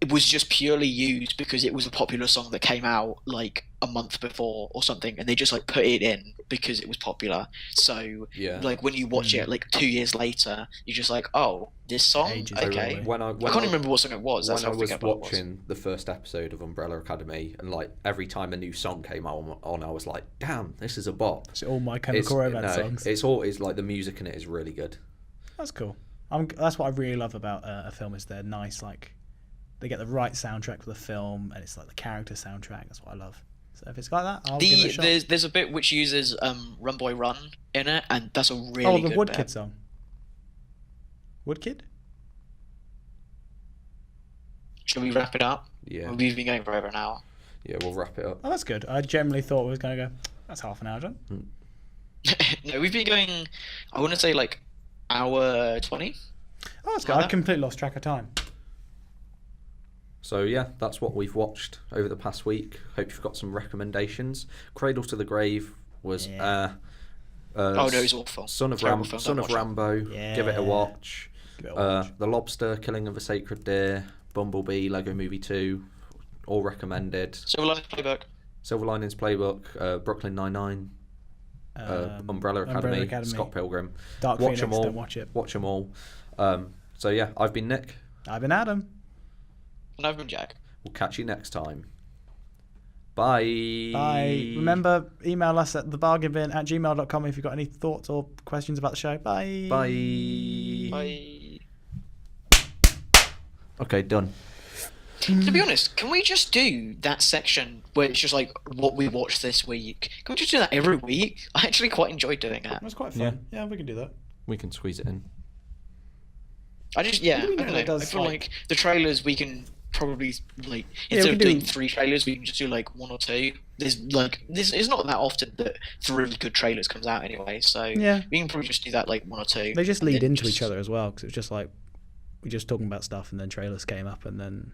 it was just purely used because it was a popular song that came out like a month before or something, and they just like put it in because it was popular. So Yeah. like when you watch it like 2 years later, you're just like, oh, this song, Ages okay. ago. when I I can't even remember what song it was. That's when I how was forgettable it was. watching the first episode of Umbrella Academy, and like every time a new song came on, I was like, "Damn, this is a bop." It's all My Chemical Romance songs. It's always like the music in it is really good. That's cool. That's what I really love about a film is they're nice, like they get the right soundtrack for the film, and it's like the character soundtrack. That's what I love. So if it's like that, I'll give it a shot. There's a bit which uses Run Boy Run in it, and that's a really Oh, the good Woodkid bit. song. Woodkid? Shall we wrap it up? Yeah. We've been going for over an hour. Yeah, we'll wrap it up. Oh, that's good. I generally thought we was going to go, that's half an hour, John. No, we've been going, I want to say like hour 20. Oh, that's good. I completely lost track of time. So yeah, that's what we've watched over the past week. Hope you've got some recommendations. Cradle to the Grave was Oh no, it was awful. Son of Terrible film, Son don't of watch it. Rambo. Give it a Yeah. watch. Give it a watch. The Lobster, Killing of a Sacred Deer, Bumblebee, Lego Movie 2, all recommended. Silver Linings Playbook. Silver Linings Playbook, Brooklyn Nine-Nine, Umbrella Academy, Scott Pilgrim. Dark Watch Phoenix, them all. don't watch it. Watch them all. So yeah, I've been Nick. I've been Adam. And I've been Jack. We'll catch you next time. Bye. Bye. Remember, email us at thebargainbin@gmail.com if you've got any thoughts or questions about the show. Bye. Bye. Bye. Okay, done. To be honest, can we just do that section where it's just like what we watched this week? Can we just do that every week? I actually quite enjoyed doing that. That was quite fun. Yeah, we can do that. We can squeeze it in. I don't know. It does, I feel like- like the trailers we can probably like Yeah, instead we of can doing do- 3 trailers, we can just do like 1 or 2. There's like it's not that often that 3 good trailers comes out anyway, so Yeah. we can probably just do that like 1 or 2. They just and lead then into just- each other as well, because it was just like we just talking about stuff, and then trailers came up, and then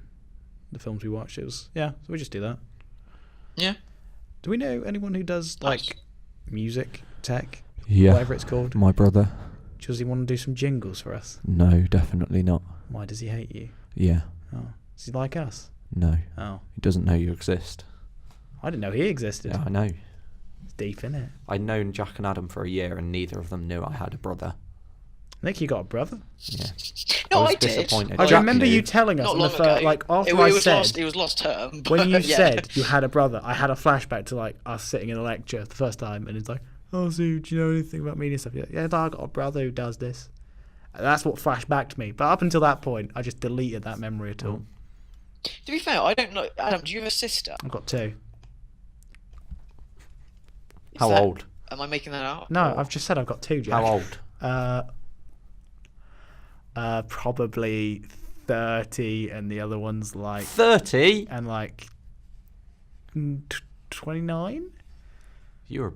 the films we watched. It was so we just do that. Yeah. Do we know anyone who does like music, tech, Yeah. whatever it's called? My brother. Does he want to do some jingles for us? No, definitely not. Why does he hate you? Yeah. Oh, does he like us? No. Oh, He doesn't know you exist. I didn't know he existed. Yeah, I know. It's deep, isn't it? I'd known Jack and Adam for a year, and neither of them knew I had a brother. Nick, you got a brother? Yeah. No, was I did. disappointed. I Jack remember knew. you telling us Not on the long first, ago. like after it I was said it was last term. when you but yeah. said you had a brother, I had a flashback to like us sitting in a lecture the first time, and it's like, oh, so do you know anything about media stuff? Yeah, I got a brother who does this. And that's what flashed back to me. But up until that point, I just deleted that memory at all. To be fair, I don't know. Adam, do you have a sister? I've got 2. Is How that- old? Am I making that up? No, or- I've just said I've got 2, Jack. How old? Probably 30, and the other one's like 30? and like 29. You were a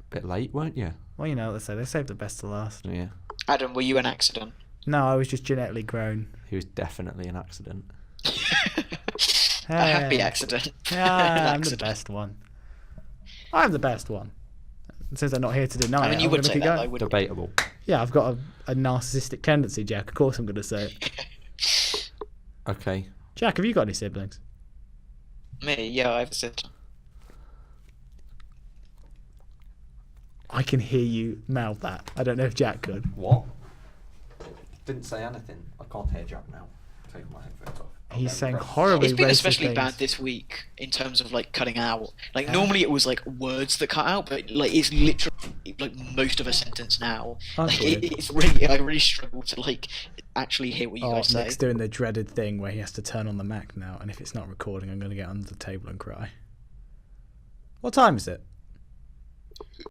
bit late, weren't you? Well, you know, they saved the best to last. Yeah. Adam, were you an accident? No, I was just genetically grown. He was definitely an accident. A happy Hey. accident. Yeah, An I'm the accident. best one. I'm the best one. Since I'm not here to deny I mean, it, you I'm would gonna say keep that, going. though, wouldn't Debatable. Yeah, I've got a narcissistic tendency, Jack. Of course I'm going to say it. Okay. Jack, have you got any siblings? you? Me, yeah, I have a sister. I can hear you mouth that. I don't know if Jack could. What? Didn't say anything. I can't hear Jack now. Take my headphones off. He's saying impressed. horribly It's been racist especially things. bad this week in terms of like cutting out. Like normally it was like words that cut out, but like it's literally like most of a sentence now. That's Like, weird. it's really I really struggle to like actually hear what you guys say. Nick's doing the dreaded thing where he has to turn on the Mac now, and if it's not recording, I'm going to get under the table and cry. What time is it?